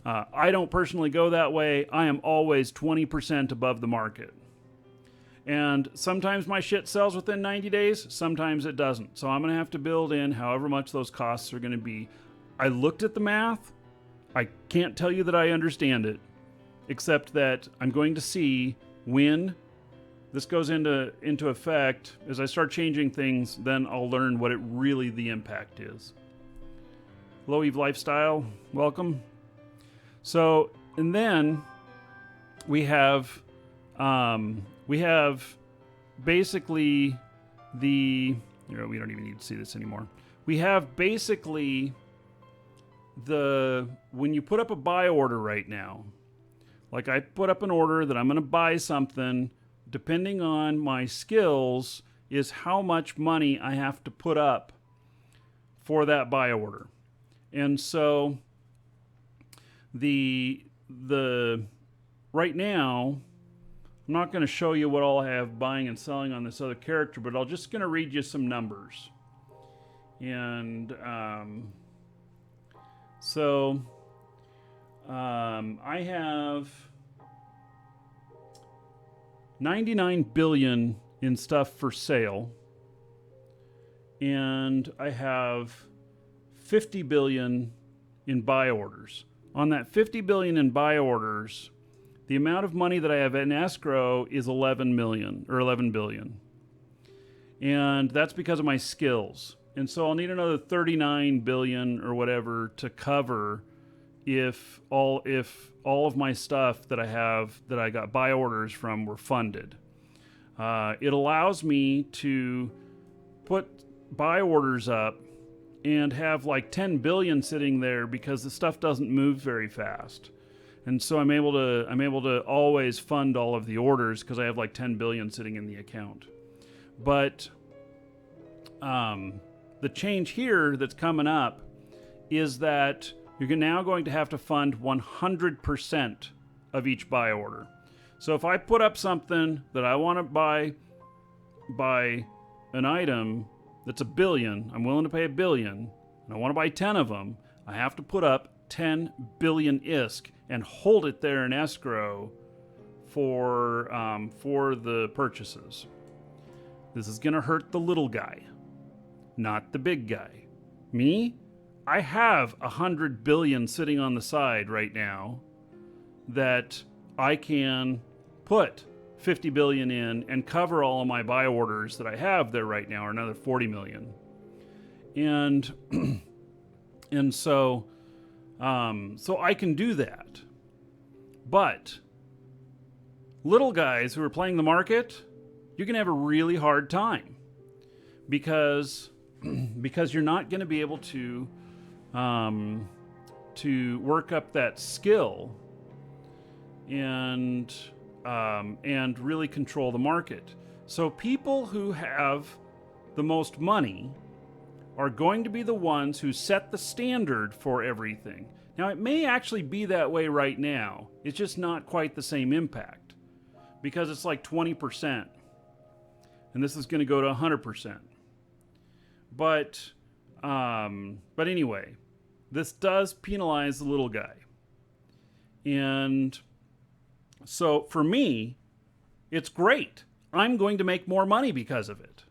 I don't personally go that way. I am always 20% above the market. And sometimes my shit sells within 90 days, sometimes it doesn't. So I'm going to have to build in however much those costs are going to be. I looked at the math. I can't tell you that I understand it, except that I'm going to see when this goes into effect. As I start changing things, then I'll learn what the impact is. Hello, Eve Lifestyle. Welcome. So, and then we have basically we don't even need to see this anymore. We have basically when you put up a buy order right now, like I put up an order that I'm going to buy something, depending on my skills, is how much money I have to put up for that buy order. And so the right now, I'm not going to show you what all I have buying and selling on this other character, but I'm just going to read you some numbers. And I have 99 billion in stuff for sale, and I have 50 billion in buy orders. On that 50 billion in buy orders, the amount of money that I have in escrow is 11 billion. And that's because of my skills. And so I'll need another 39 billion or whatever to cover if all of my stuff that I have that I got buy orders from were funded. It allows me to put buy orders up and have like 10 billion sitting there because the stuff doesn't move very fast. And so I'm able to always fund all of the orders because I have like 10 billion sitting in the account. But the change here that's coming up is that you're now going to have to fund 100% of each buy order. So if I put up something that I want to buy an item that's $1 billion, I'm willing to pay $1 billion, and I want to buy 10 of them, I have to put up 10 billion ISK and hold it there in escrow for the purchases. This is going to hurt the little guy, not the big guy. Me, I have 100 billion sitting on the side right now that I can put 50 billion in and cover all of my buy orders that I have there right now, or another 40 million. And so I can do that. But little guys who are playing the market, you're going to have a really hard time because you're not going to be able to work up that skill and really control the market. So people who have the most money are going to be the ones who set the standard for everything. Now, it may actually be that way right now. It's just not quite the same impact because it's like 20%. And this is going to go to 100%. But anyway, this does penalize the little guy. And so for me, it's great. I'm going to make more money because of it.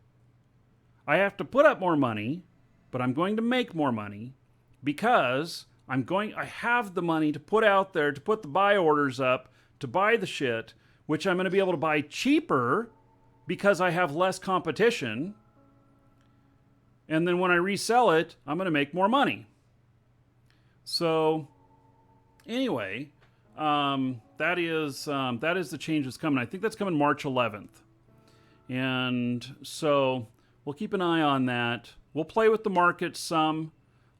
I have to put up more money, but I'm going to make more money because I have the money to put out there, to put the buy orders up, to buy the shit, which I'm going to be able to buy cheaper because I have less competition. And then when I resell it, I'm going to make more money. So anyway, that is the change that's coming. I think that's coming March 11th. And so we'll keep an eye on that. We'll play with the market some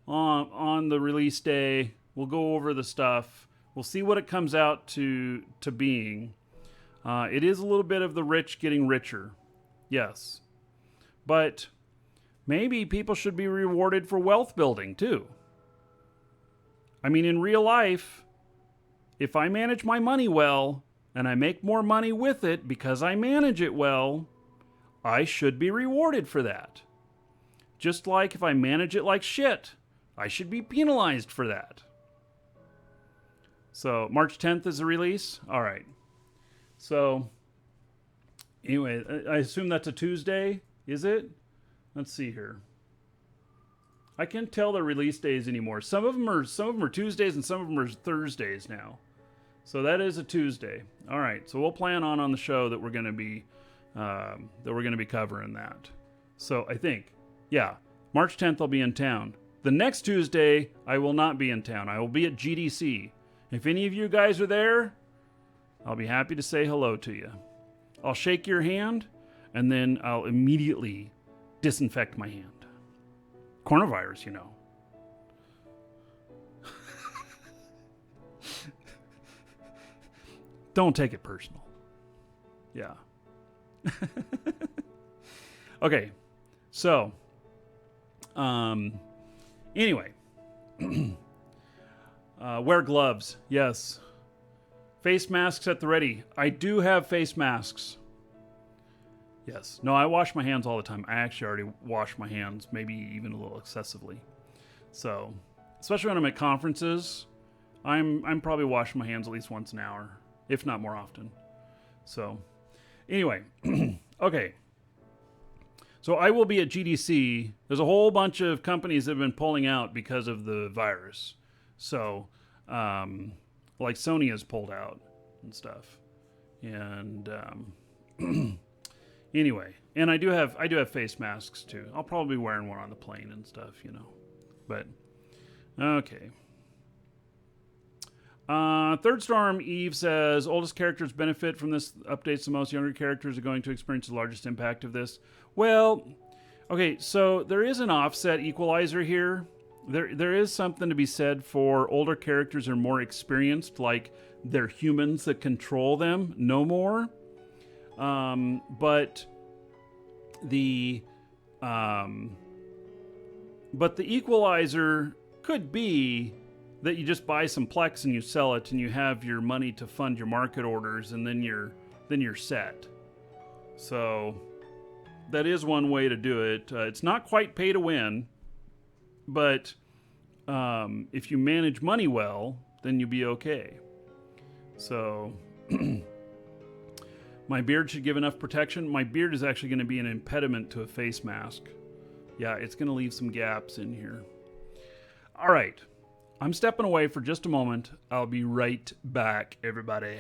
on the release day. We'll go over the stuff. We'll see what it comes out to being. It is a little bit of the rich getting richer. Yes. But maybe people should be rewarded for wealth building too. I mean, in real life, if I manage my money well and I make more money with it because I manage it well, I should be rewarded for that. Just like if I manage it like shit, I should be penalized for that. So March 10th is the release. All right. So Anyway, I assume that's a Tuesday, is it? Let's see here. I can't tell the release days anymore. Some of them are Tuesdays and some of them are Thursdays now. So that is a Tuesday. All right. So we'll plan on the show that we're going to be covering that. So I think, yeah, March 10th I'll be in town. The next Tuesday I will not be in town. I will be at GDC. If any of you guys are there, I'll be happy to say hello to you. I'll shake your hand and then I'll immediately disinfect my hand. Coronavirus, you know. Don't take it personal. Yeah. Okay. So, anyway. Wear gloves. Yes. Face masks at the ready. I do have face masks. Yes. No, I wash my hands all the time. I actually already wash my hands, maybe even a little excessively. So, especially when I'm at conferences, I'm probably washing my hands at least once an hour, if not more often. So, anyway, okay. So I will be at GDC. There's a whole bunch of companies that have been pulling out because of the virus. So, like Sony has pulled out and stuff. And anyway, and I do have face masks too. I'll probably be wearing one on the plane and stuff, you know. But okay. Third Storm Eve says oldest characters benefit from this updates the most. Younger characters are going to experience the largest impact of this. Well, okay, so there is an offset equalizer here. There is something to be said for older characters are more experienced, like they're humans that control them, no more. But the equalizer could be that you just buy some Plex and you sell it and you have your money to fund your market orders and then you're set. So that is one way to do it. It's not quite pay to win, but if you manage money well, then you'll be okay. So my beard should give enough protection. My beard is actually going to be an impediment to a face mask. Yeah, it's going to leave some gaps in here. All right. I'm stepping away for just a moment. I'll be right back, everybody.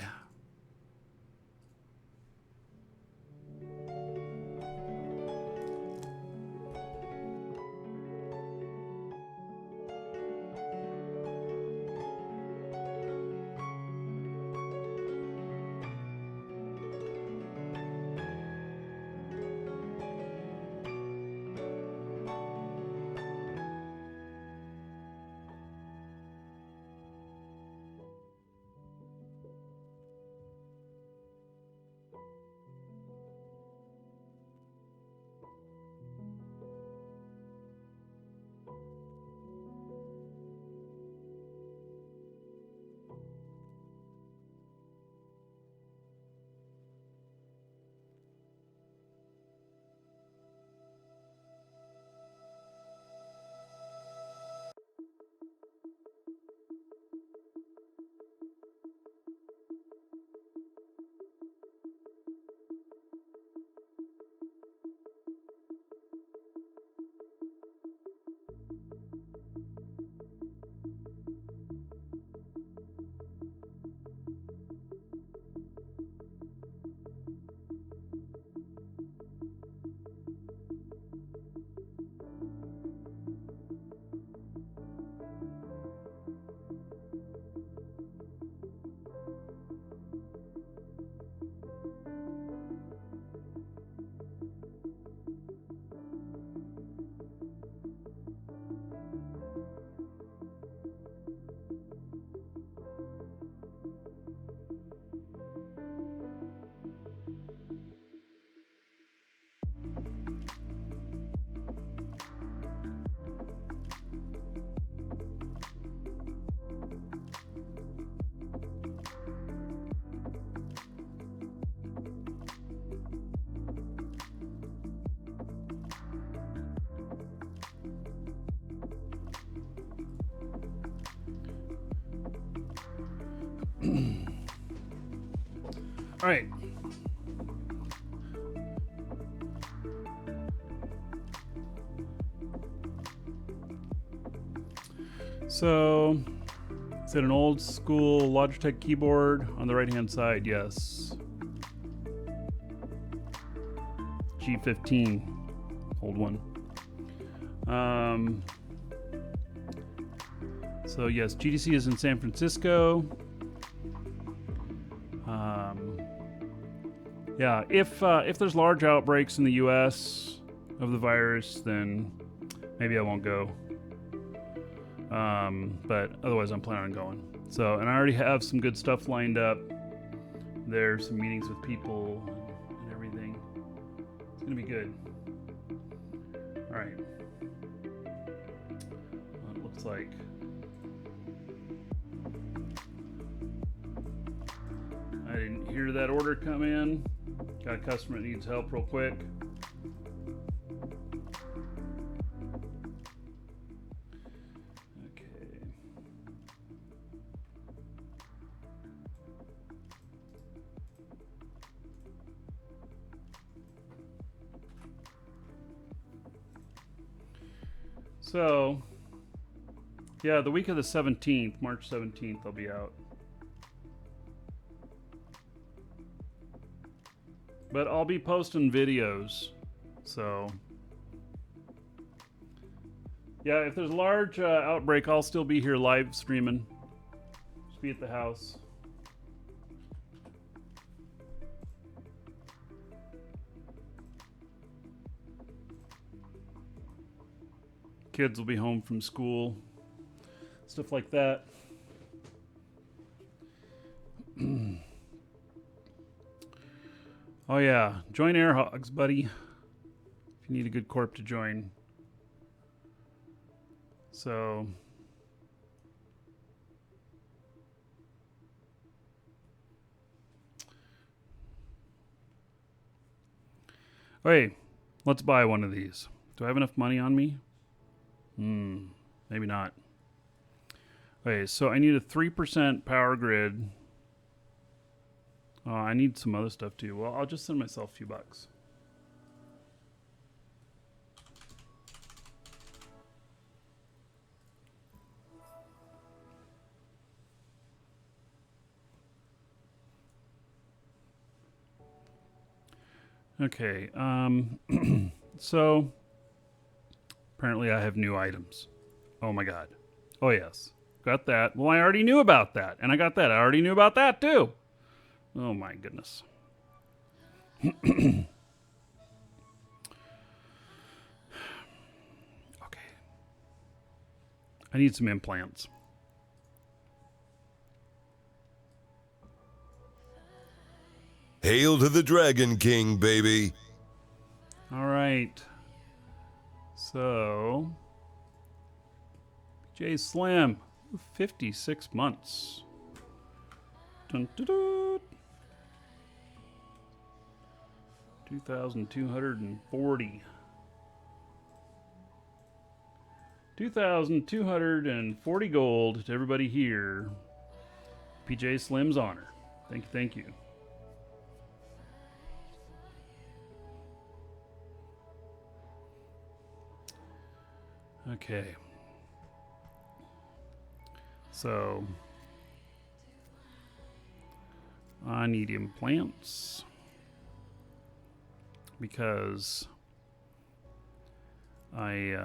All right. So, is it an old school Logitech keyboard on the right hand side? Yes. G15, old one. So yes, GDC is in San Francisco. Yeah, if there's large outbreaks in the U.S. of the virus, then maybe I won't go. But otherwise, I'm planning on going. So, and I already have some good stuff lined up. There's some meetings with people and everything. It's gonna be good. All right. Well, it looks like. I didn't hear that order come in. Got a customer that needs help real quick. Okay. So, yeah, the week of the 17th, March 17th, I'll be out. But I'll be posting videos, so yeah, if there's a large outbreak, I'll still be here live streaming. Just be at the house. Kids will be home from school, stuff like that. Oh yeah, join Airhogs, buddy. If you need a good corp to join. So hey, let's buy one of these. Do I have enough money on me? Maybe not. Okay, so I need a 3% power grid. I need some other stuff too. Well, I'll just send myself a few bucks. Okay, so apparently I have new items. Oh my god. Oh yes, got that. Well, I already knew about that, and I got that. I already knew about that too. Oh my goodness. Okay. I need some implants. Hail to the Dragon King, baby. All right. So, J Slim, 56 months. Dun, dun, dun. 2,240. 2,240 gold to everybody here. PJ Slim's honor. Thank you, thank you. Okay. So I need implants because I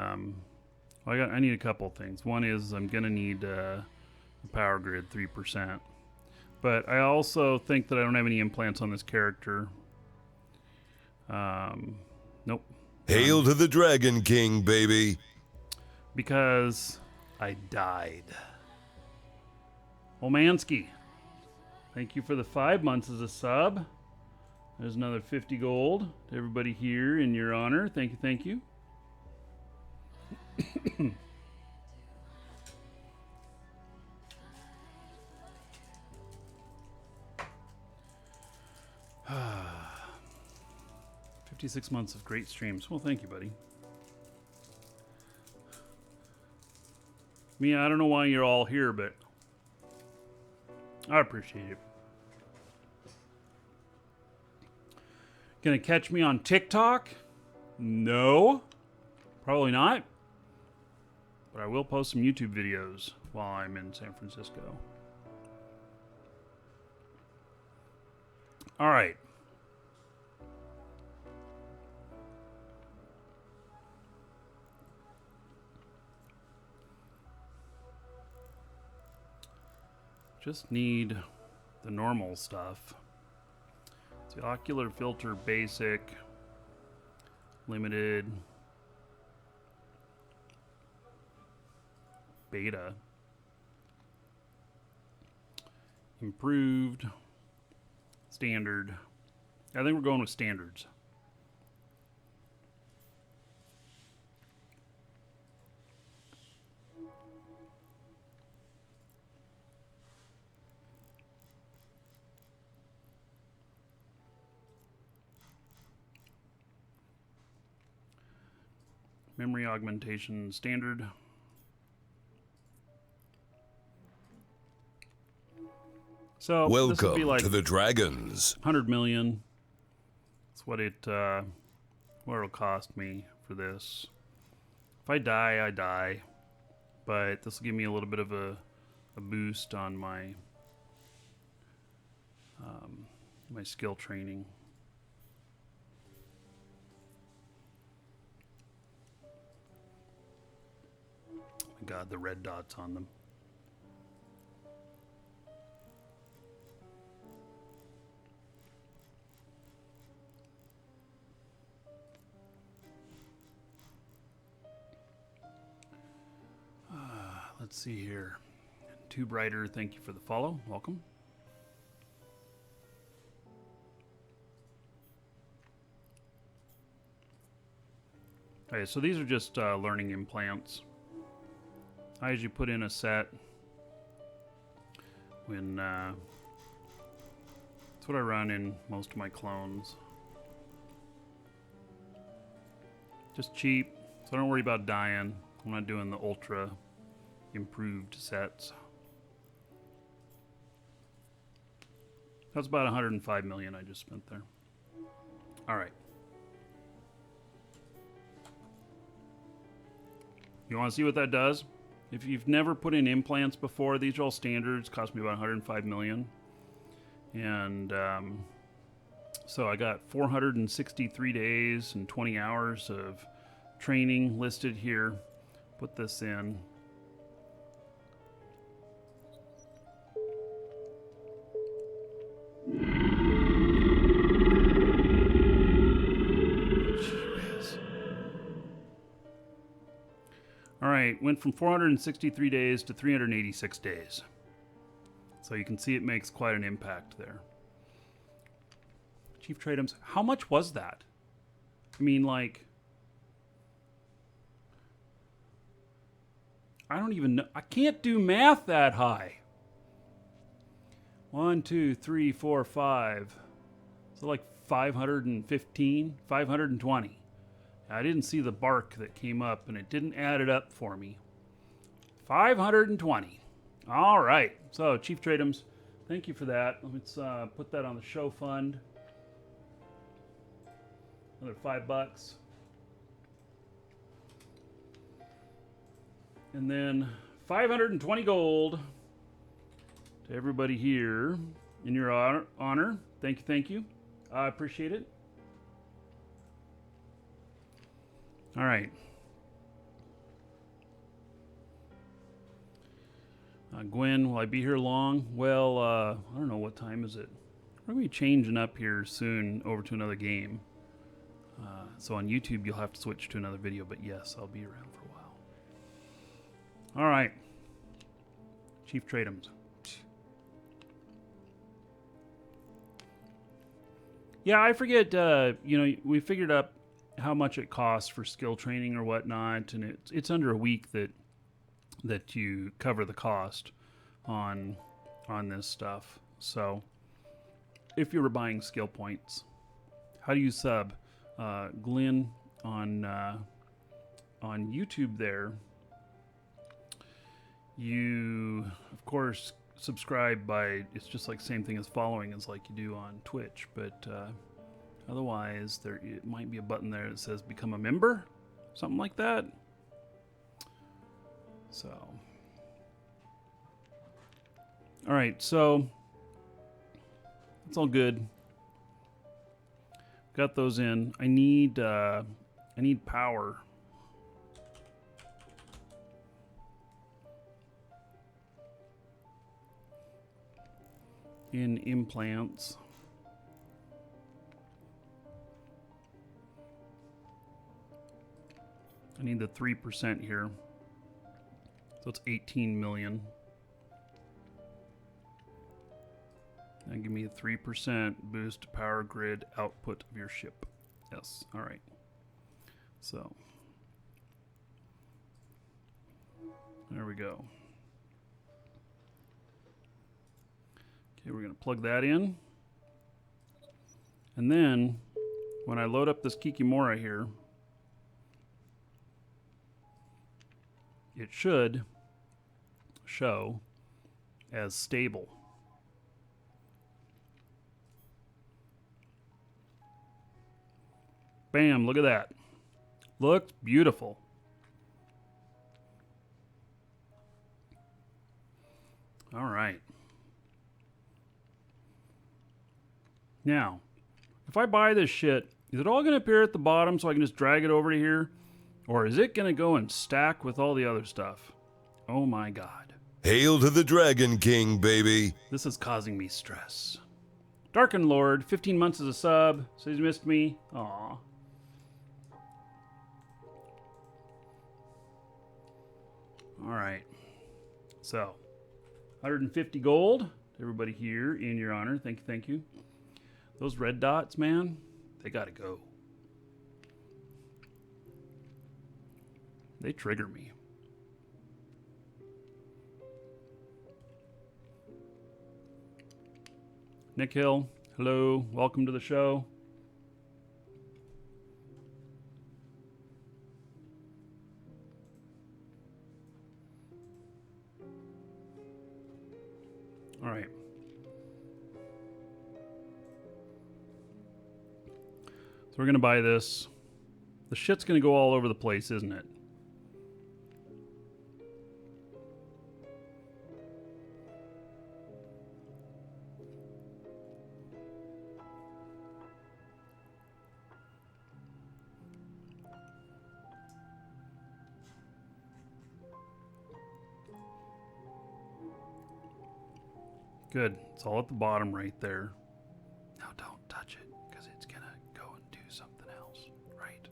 need a couple things. One is I'm gonna need the power grid 3%, but I also think that I don't have any implants on this character. Nope. Hail to the Dragon King, baby. Because I died. Olmansky, thank you for the 5 months as a sub. There's another 50 gold to everybody here in your honor. Thank you, thank you. Ah, 56 months of great streams. Well, thank you, buddy. I don't know why you're all here, but I appreciate it. Gonna catch me on TikTok? No, probably not. But I will post some YouTube videos. while I'm in San Francisco. All right. Just need the normal stuff. It's the ocular filter basic, limited, beta, improved, standard. I think we're going with standards. Memory augmentation standard. So this would be Welcome like to the Dragons. 100 million. That's what what it'll cost me for this. If I die, I die. But this will give me a little bit of a boost on my my skill training. God, the red dots on them. Let's see here. Too Brighter, thank you for the follow. Welcome. Okay, so these are just learning implants. I usually put in a set when that's what I run in most of my clones. Just cheap, so don't worry about dying. I'm not doing the ultra improved sets. That's about 105 million I just spent there. All right. You want to see what that does? If you've never put in implants before, these are all standards. Cost me about 105 million. And so I got 463 days and 20 hours of training listed here. Put this in. All right, went from 463 days to 386 days. So you can see it makes quite an impact there. Chief Tradeums, how much was that? I mean, like, I don't even know. I can't do math that high. 1, 2, 3, 4, 5. So like 515, 520. I didn't see the bark that came up, and it didn't add it up for me. 520. All right. So, Chief Tradeums, thank you for that. Let's put that on the show fund. Another $5. And then 520 gold to everybody here in your honor. Thank you, thank you. I appreciate it. All right. Gwen, will I be here long? Well, I don't know. What time is it? We're going to be changing up here soon over to another game. So on YouTube, you'll have to switch to another video. But yes, I'll be around for a while. All right. Chief Tradeums. Yeah, I forget, we figured up how much it costs for skill training or whatnot, and it's under a week that you cover the cost on this stuff. So if you were buying skill points, how do you sub? Glenn on YouTube there, you of course subscribe by, it's just like same thing as following as like you do on Twitch, but otherwise, it might be a button there that says become a member, something like that. So, All right, so it's all good. Got those in. I need power. In implants. I need the 3% here. So it's 18 million. And give me a 3% boost to power grid output of your ship. Yes, all right. So, there we go. Okay, we're going to plug that in. And then, when I load up this Kikimora here, it should show as stable. Bam, look at that. Looks beautiful. All right. Now, if I buy this shit, is it all going to appear at the bottom so I can just drag it over to here? Or is it going to go and stack with all the other stuff? Oh my God. Hail to the Dragon King, baby. This is causing me stress. Darken Lord, 15 months as a sub. So he's missed me. Aw. All right. So, 150 gold. Everybody here in your honor. Thank you, thank you. Those red dots, man, they gotta go. They trigger me. Nick Hill, hello, welcome to the show. All right. So we're going to buy this. The shit's going to go all over the place, isn't it? Good. It's all at the bottom right there. Now don't touch it, because it's going to go and do something else, right?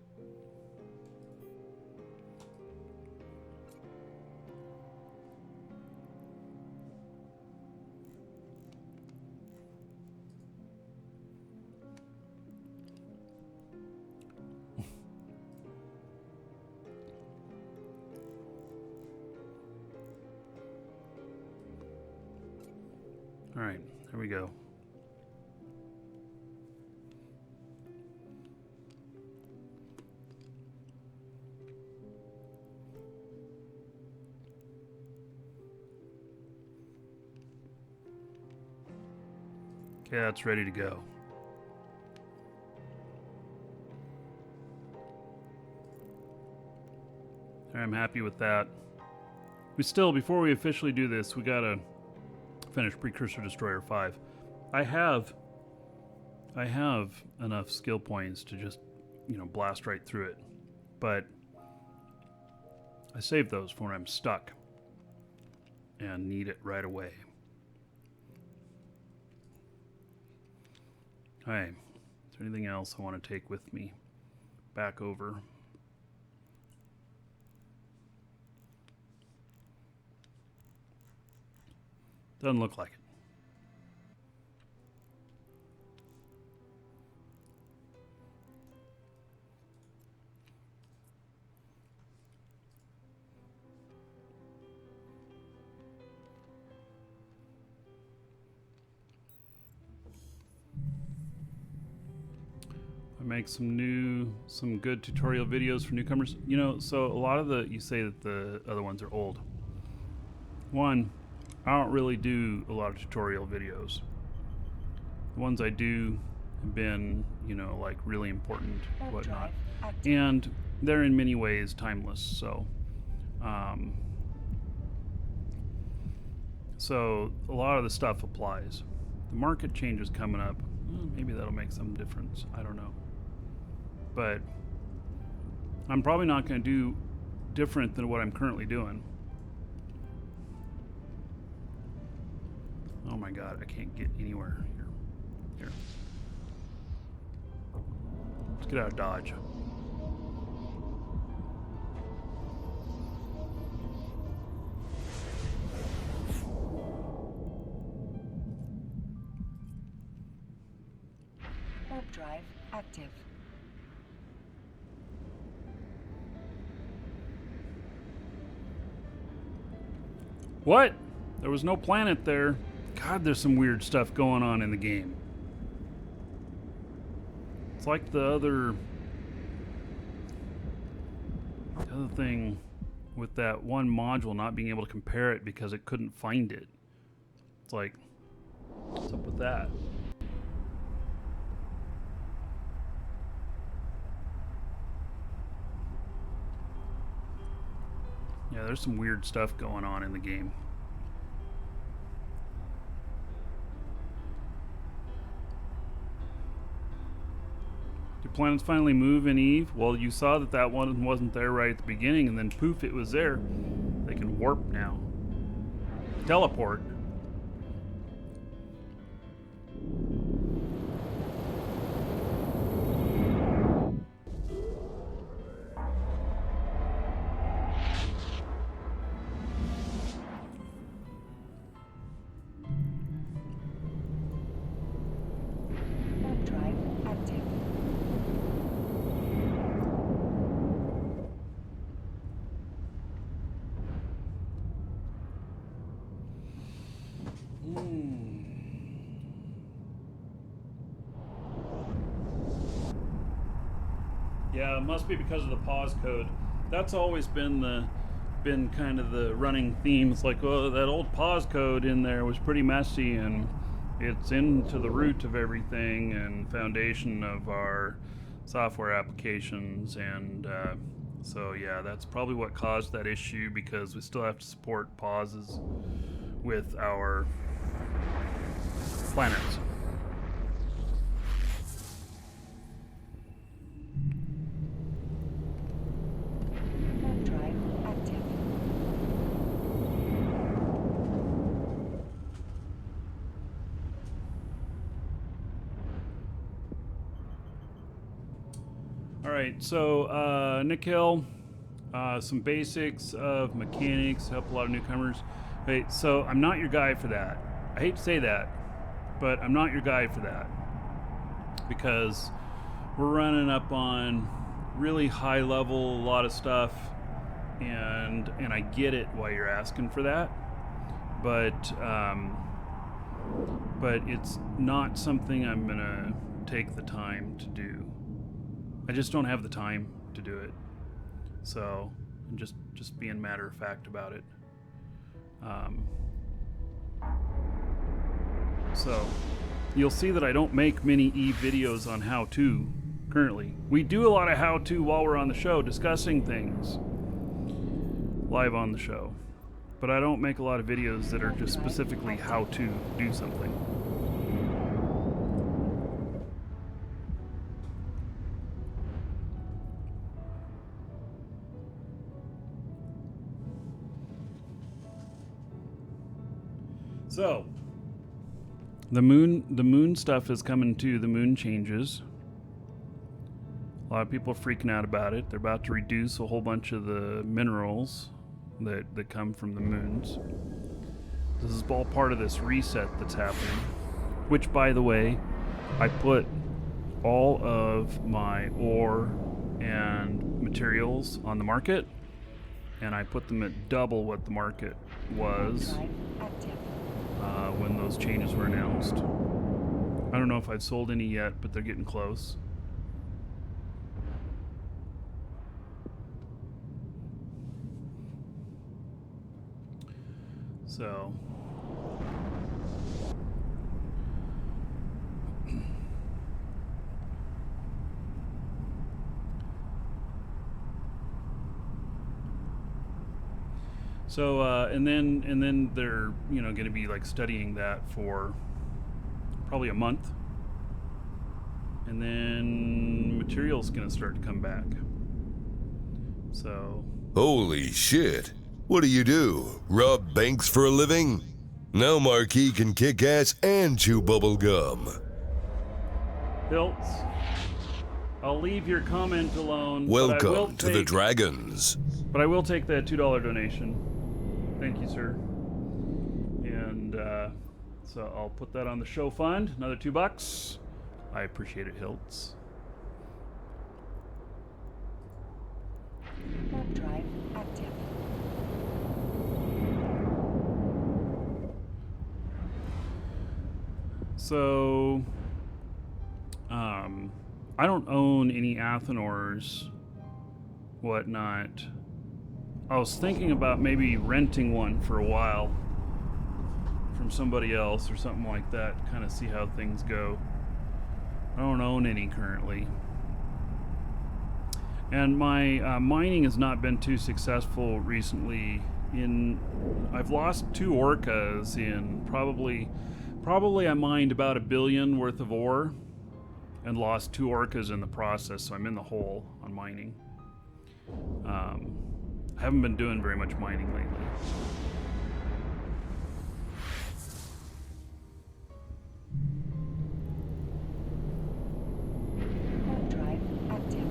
All right, there we go. Okay, that's ready to go. I'm happy with that. We still, before we officially do this, we gotta finish Precursor Destroyer 5. I have enough skill points to just, blast right through it. But I save those for when I'm stuck and need it right away. Okay, is there anything else I want to take with me back over? Doesn't look like it. I make some good tutorial videos for newcomers. So a lot of you say that the other ones are old. One, I don't really do a lot of tutorial videos. The ones I do have been, like really important, whatnot. And they're in many ways timeless, so So a lot of the stuff applies. The market changes coming up. Well, maybe that'll make some difference. I don't know. But I'm probably not going to do different than what I'm currently doing. Oh my god, I can't get anywhere here. Here. Let's get out of Dodge. Warp drive active. What? There was no planet there. God, there's some weird stuff going on in the game. It's like the other thing with that one module not being able to compare it because it couldn't find it. It's like, what's up with that? Yeah, there's some weird stuff going on in the game. Did planets finally move in Eve? Well, you saw that that one wasn't there right at the beginning, and then poof, it was there. They can warp now. Teleport. Warp drive active. Yeah, it must be because of the pause code. That's always been kind of the running theme. It's like, well, that old pause code in there was pretty messy, and it's into the root of everything and foundation of our software applications. And so yeah, that's probably what caused that issue, because we still have to support pauses with our planets. Warp drive active. All right, so Nikhil, some basics of mechanics, help a lot of newcomers. Wait, so I'm not your guy for that. I hate to say that, but I'm not your guy for that, because we're running up on really high level, a lot of stuff, and I get it why you're asking for that, but it's not something I'm gonna take the time to do. I just don't have the time to do it. So I'm just being matter of fact about it. So you'll see that I don't make many Eve videos on how-to currently. We do a lot of how-to while we're on the show, discussing things live on the show. But I don't make a lot of videos that are just specifically how to do something. So, the moon stuff is coming too. The moon changes. A lot of people are freaking out about it. They're about to reduce a whole bunch of the minerals that come from the moons. This is all part of this reset that's happening. Which, by the way, I put all of my ore and materials on the market, and I put them at double what the market was Drive active. when those changes were announced. I don't know if I've sold any yet, but they're getting close. So So and then they're going to be like studying that for probably a month, and then material's going to start to come back. So Holy shit. What do you do? Rob banks for a living? Now Markee can kick ass and chew bubble gum. Hilts, I'll leave your comment alone. But I will Welcome to the take, Dragons. but I will take that $2 donation. Thank you, sir. And so I'll put that on the show fund. Another $2. I appreciate it, Hilts. Warp drive active. So, I don't own any Athenors, whatnot. I was thinking about maybe renting one for a while from somebody else or something like that, kind of see how things go. I don't own any currently. And my mining has not been too successful recently. I've lost 2 orcas in probably I mined about 1 billion worth of ore and lost 2 orcas in the process, so I'm in the hole on mining. I haven't been doing very much mining lately. Warp drive active.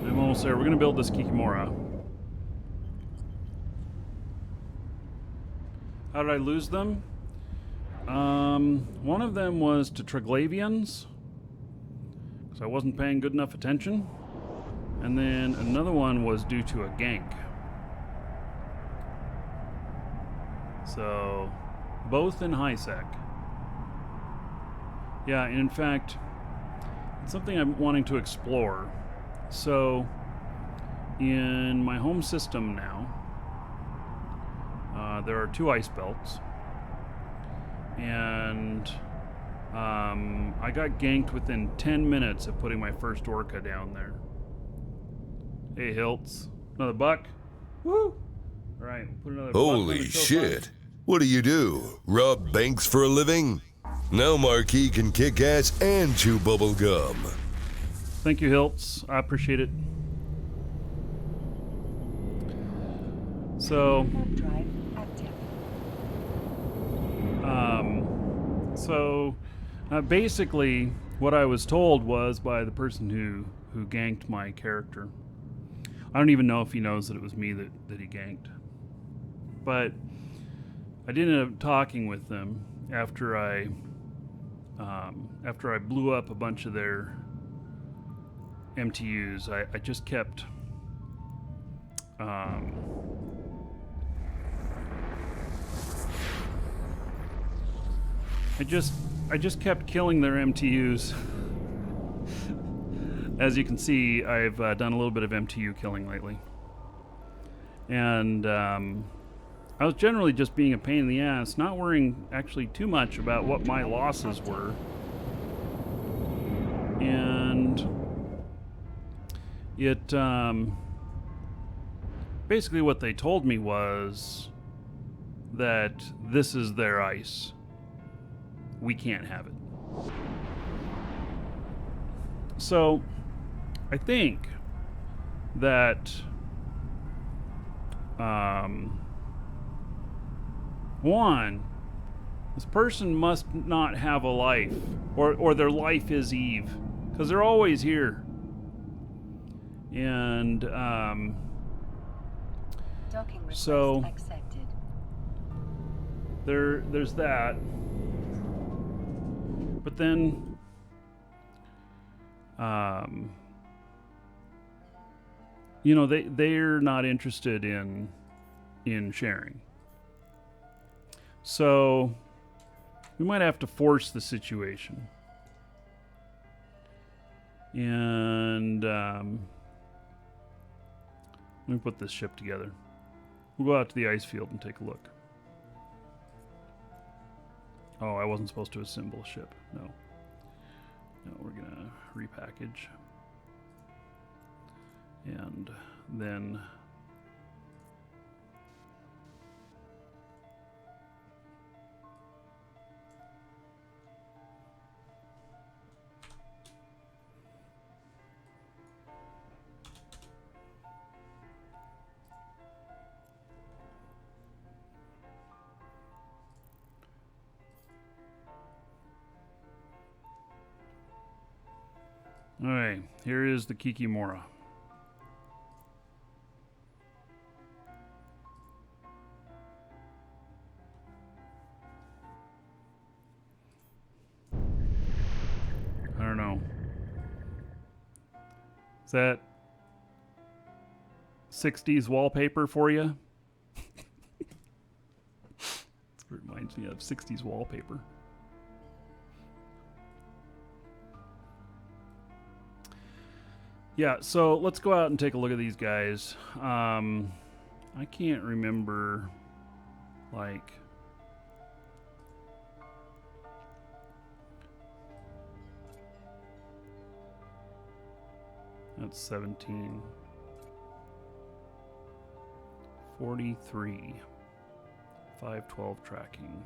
I'm almost there. We're going to build this Kikimora. How did I lose them? One of them was to Triglavians, because I wasn't paying good enough attention. And then another one was due to a gank. So, both in high sec. Yeah, and in fact, it's something I'm wanting to explore. So, in my home system now, there are 2 ice belts. And I got ganked within 10 minutes of putting my first orca down there. Hey, Hilts. Another buck? Woo! Alright, we'll put another buck on Holy the show shit. fund. What do you do? Rob banks for a living? Now Markee can kick ass and chew bubble gum. Thank you, Hilts. I appreciate it. So, Warp drive active. basically, what I was told was by the person who ganked my character. I don't even know if he knows that it was me that he ganked. But I did end up talking with them after I blew up a bunch of their MTUs. I just kept I just kept killing their MTUs. As you can see, I've done a little bit of MTU killing lately. And I was generally just being a pain in the ass, not worrying actually too much about what my losses were. And it basically what they told me was that this is their ice. We can't have it. So I think that one, this person must not have a life, or their life is Eve, because they're always here. And Docking request so accepted. there's that. But then they're not interested in sharing. So we might have to force the situation. And let me put this ship together. We'll go out to the ice field and take a look. Oh, I wasn't supposed to assemble a ship. No, we're gonna repackage. And then Alright, here is the Kikimora. I don't know. Is that 60s wallpaper for you? It reminds me of 60s wallpaper. Yeah, so let's go out and take a look at these guys. I can't remember, like... That's 17. 43. 512 tracking.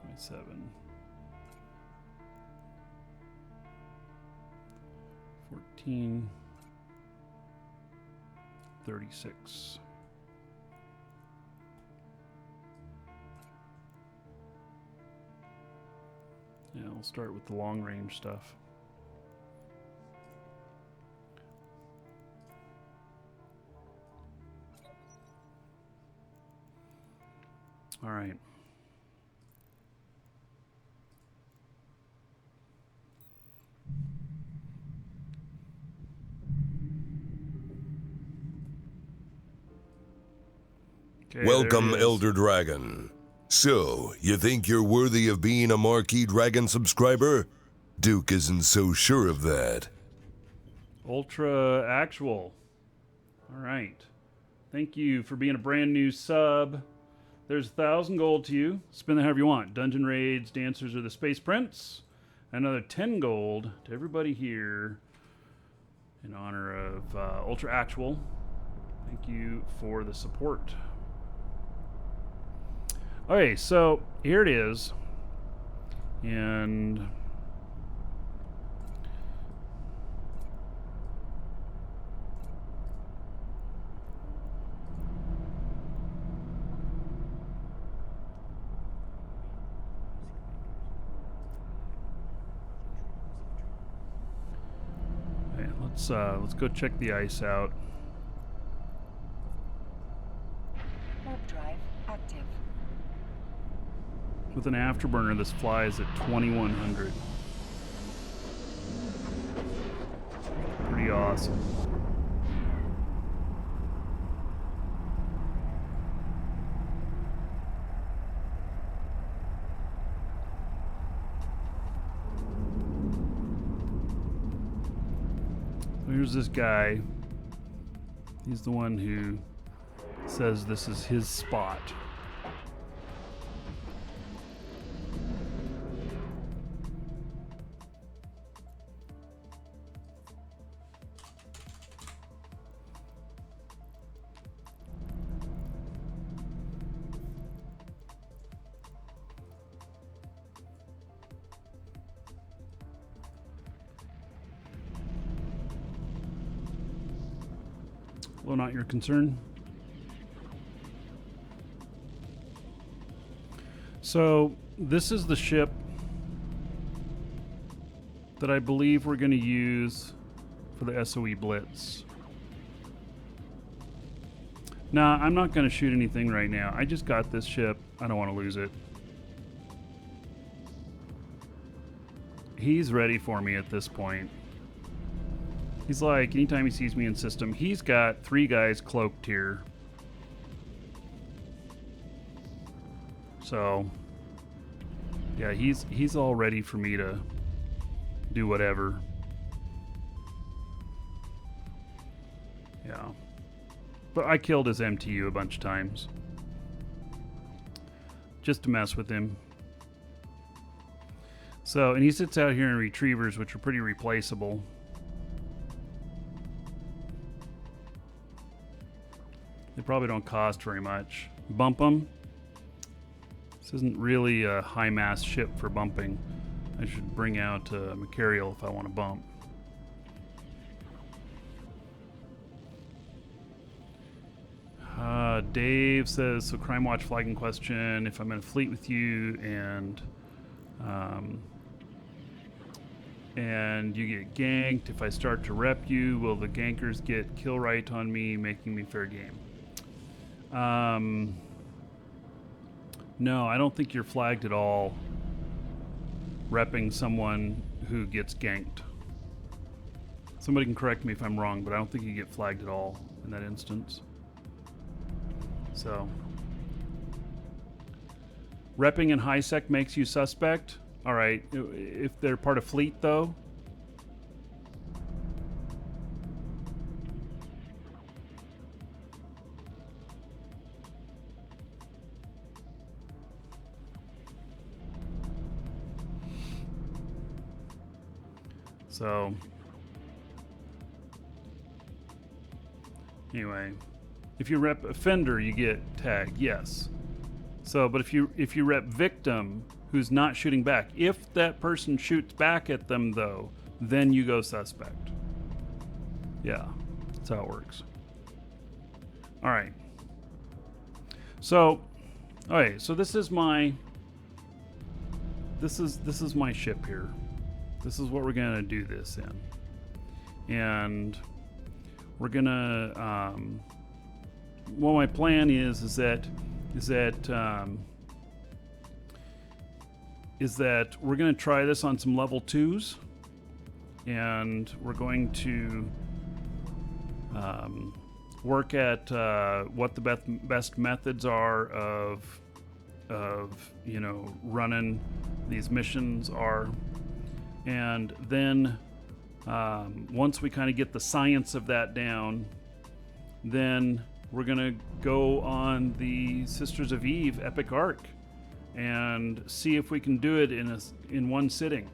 27. 14. 36. Yeah, we'll start with the long range stuff. All right. Okay, Welcome, there it is. Elder Dragon. So, you think you're worthy of being a Markee Dragon subscriber? Duke isn't so sure of that. Ultra Actual. All right. Thank you for being a brand new sub. There's 1,000 gold to you. Spend it however you want. Dungeon raids, dancers, or the Space Prince. Another 10 gold to everybody here in honor of Ultra Actual. Thank you for the support. Okay, so here it is. And let's go check the ice out. Warp drive active. With an afterburner, this flies at 2100. Pretty awesome. Here's this guy. He's the one who says this is his spot. Well, not your concern. So this is the ship that I believe we're going to use for the SOE Blitz. Nah, I'm not going to shoot anything right now. I just got this ship. I don't want to lose it. He's ready for me at this point. He's like, anytime he sees me in system, he's got 3 guys cloaked here. So, yeah, he's all ready for me to do whatever. Yeah. But I killed his MTU a bunch of times. Just to mess with him. So, and he sits out here in retrievers, which are pretty replaceable. They probably don't cost very much. Bump them. This isn't really a high mass ship for bumping. I should bring out Markee if I want to bump. Dave says, so Crime Watch flagging question, if I'm in a fleet with you and And you get ganked. If I start to rep you, will the gankers get kill right on me, making me fair game? No, I don't think you're flagged at all repping someone who gets ganked. Somebody can correct me if I'm wrong, but I don't think you get flagged at all in that instance. So, repping in high sec makes you suspect. All right, if they're part of fleet though. So, anyway, if you rep offender, you get tagged, yes. So, but if you rep victim, who's not shooting back, if that person shoots back at them though, then you go suspect. Yeah, that's how it works. All right. So, okay, so this is my ship here. This is what we're gonna do this in, and we're gonna. What my plan is that we're gonna try this on some level 2s, and we're going to work at what the best methods are of running these missions are. And then once we kind of get the science of that down, then we're going to go on the Sisters of Eve epic arc and see if we can do it in one sitting.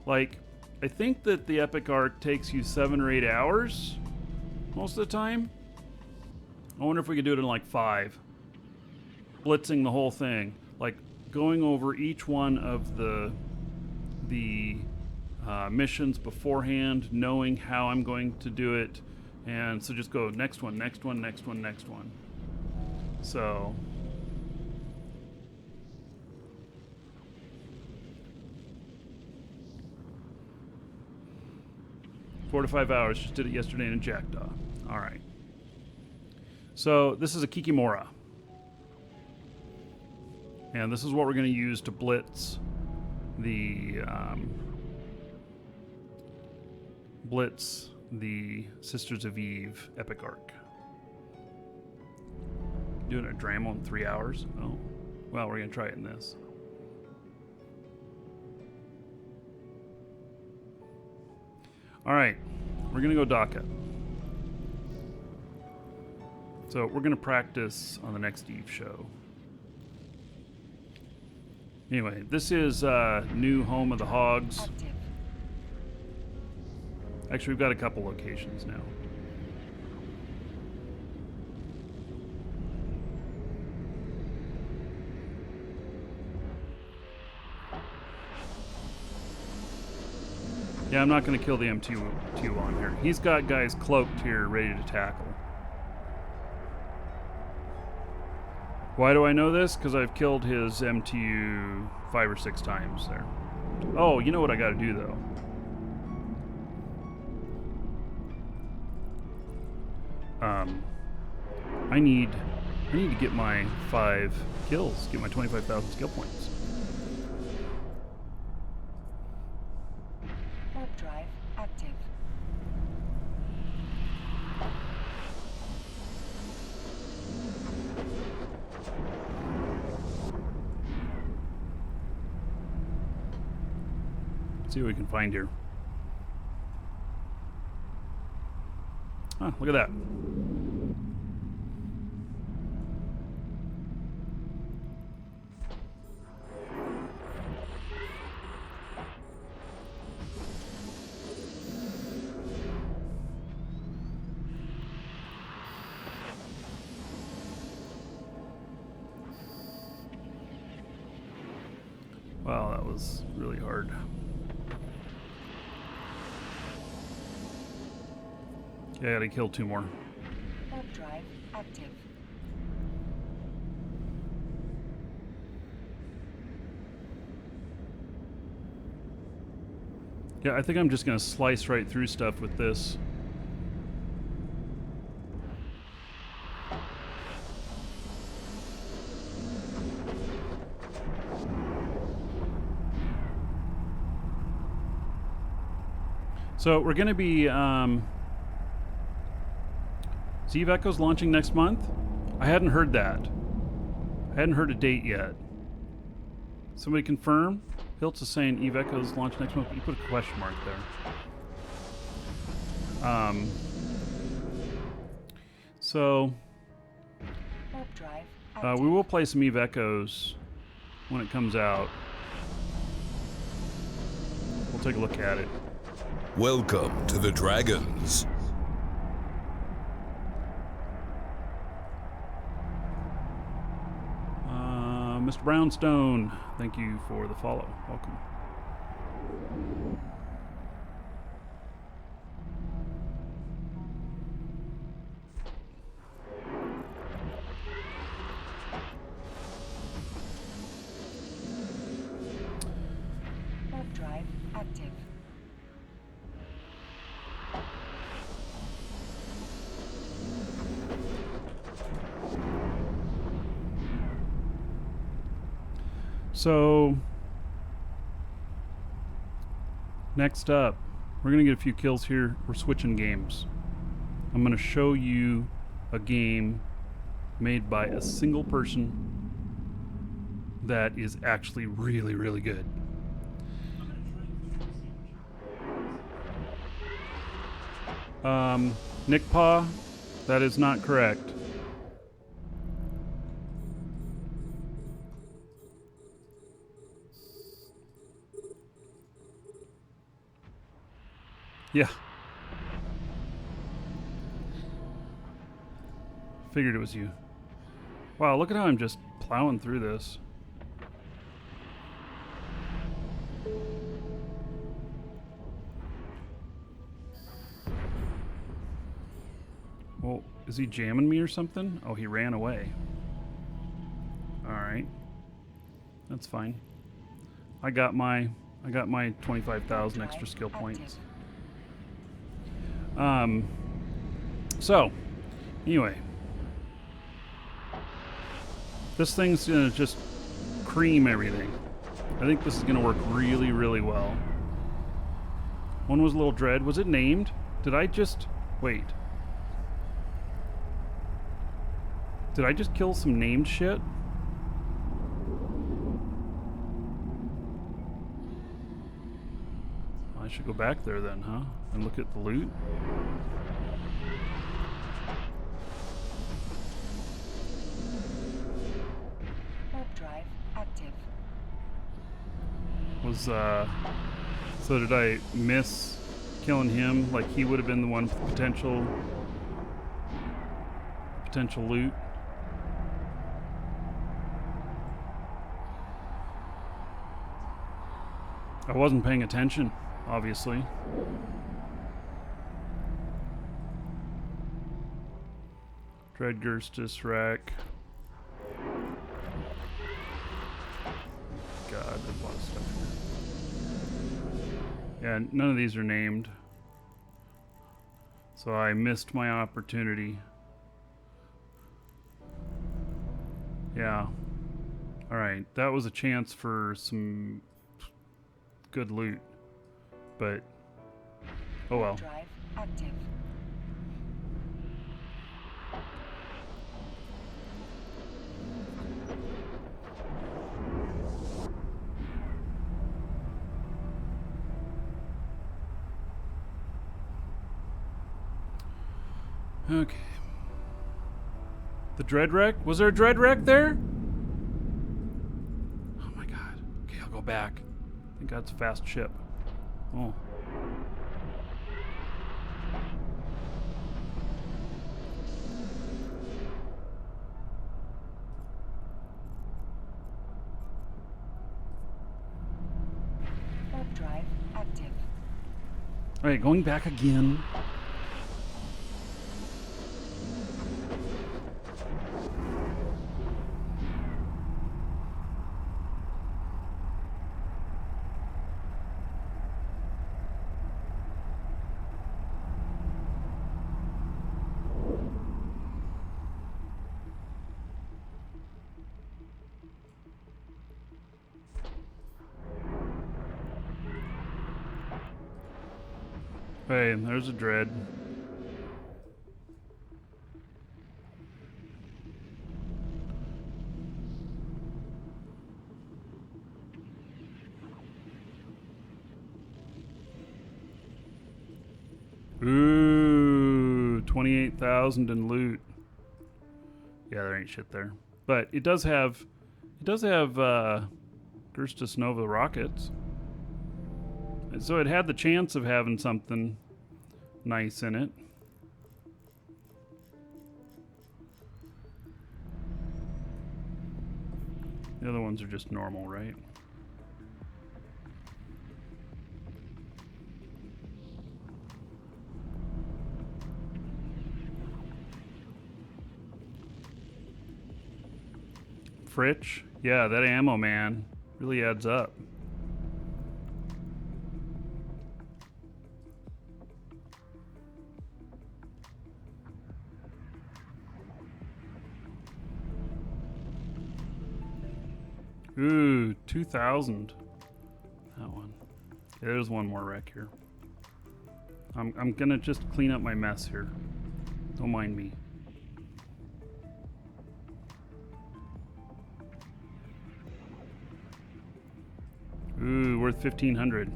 Like, I think that the epic arc takes you 7 or 8 hours most of the time. I wonder if we could do it in like 5. Blitzing the whole thing. Like, going over each one of the missions beforehand, knowing how I'm going to do it, and so just go next one, next one, next one, next one. So four to 5 hours. Just did it yesterday in a Jackdaw. All right. So this is a Kikimora, and this is what we're going to use to blitz the Sisters of Eve epic arc. Doing a Dramo in 3 hours. Oh, well, we're gonna try it in this. All right, we're gonna go Daka. So we're gonna practice on the next Eve show. Anyway, this is new home of the hogs. Actually, we've got a couple locations now. Yeah, I'm not going to kill the MTU on here. He's got guys cloaked here ready to tackle. Why do I know this? Because I've killed his MTU 5 or 6 times there. Oh, you know what I got to do though? I need to get my 5 kills, get my 25,000 skill points. Warp drive active. Let's see what we can find here. Ah, look at that. Wow, that was really hard. Okay, I gotta kill 2 more. Warp drive active. Yeah, I think I'm just going to slice right through stuff with this. So we're going to be... Eve Echo's launching next month? I hadn't heard that. I hadn't heard a date yet. Somebody confirm? Hiltz is saying Eve Echo's launch next month. You put a question mark there. So... Warp drive we active. will play some Eve Echoes when it comes out. We'll take a look at it. Welcome to the Dragons. Mr. Brownstone, thank you for the follow. Welcome. Warp drive active. So, next up, we're going to get a few kills here. We're switching games. I'm going to show you a game made by a single person that is actually really, really good. Nick Pa, that is not correct. Yeah. Figured it was you. Wow, look at how I'm just plowing through this. Well, is he jamming me or something? Oh, he ran away. Alright. That's fine. I got my 25,000 extra skill points. So, anyway. This thing's gonna just cream everything. I think this is gonna work really, really well. One was a little dread. Was it named? Did I just... Wait. Did I just kill some named shit? I should go back there then, huh? And look at the loot. Warp drive active. Was, so did I miss killing him? Like he would have been the one with potential loot? I wasn't paying attention, obviously. Dreadgerstis Rack. God, there's a lot of stuff here. Yeah, none of these are named. So I missed my opportunity. Yeah. Alright, that was a chance for some good loot. But, oh well. Drive active. Okay. The Dread Wreck? Was there a Dread Wreck there? Oh my god. Okay, I'll go back. I think that's a fast ship. Oh. Warp drive active. Alright, going back again. Hey, there's a dread. Ooh, 28,000 in loot. Yeah, there ain't shit there. But it does have Gerstus Nova rockets. And so it had the chance of having something nice in it. The other ones are just normal, right? Fritch? Yeah, that ammo, man, really adds up. Ooh, 2,000. That one. Yeah, there's one more wreck here. I'm gonna just clean up my mess here. Don't mind me. Ooh, worth 1,500.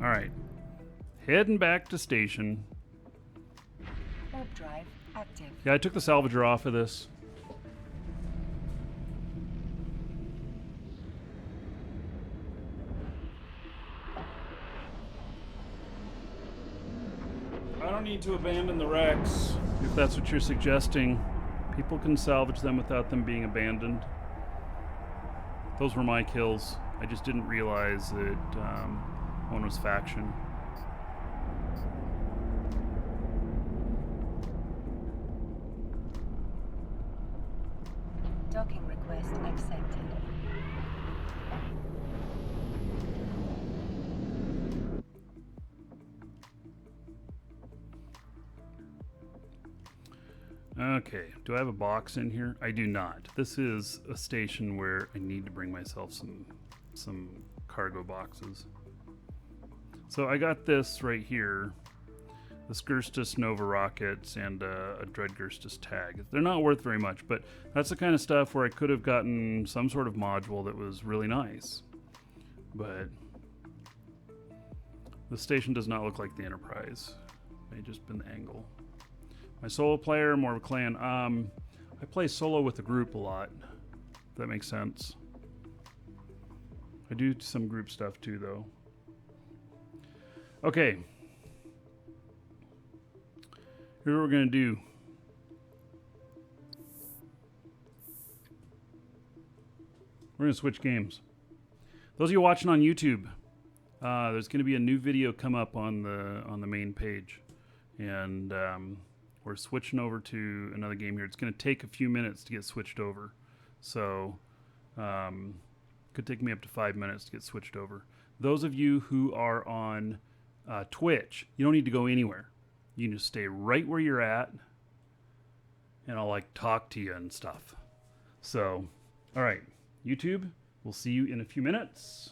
All right. Heading back to station. Warp drive active. Yeah, I took the salvager off of this. I don't need to abandon the wrecks, if that's what you're suggesting. People can salvage them without them being abandoned. Those were my kills. I just didn't realize that one was faction. Docking request accepted. Okay, do I have a box in here? I do not. This is a station where I need to bring myself some cargo boxes. So I got this right here, the Gerstus Nova rockets and a Dread Gerstus tag. They're not worth very much, but that's the kind of stuff where I could have gotten some sort of module that was really nice. But the station does not look like the Enterprise. It may just been the angle. My solo player, more of a clan. I play solo with a group a lot, if that makes sense. I do some group stuff too, though. Okay. Here's what we're going to do. We're going to switch games. Those of you watching on YouTube, there's going to be a new video come up on the main page. And we're switching over to another game here. It's going to take a few minutes to get switched over. So, could take me up to 5 minutes to get switched over. Those of you who are on Twitch, you don't need to go anywhere. You can just stay right where you're at, and I'll like talk to you and stuff. So, all right, YouTube, we'll see you in a few minutes.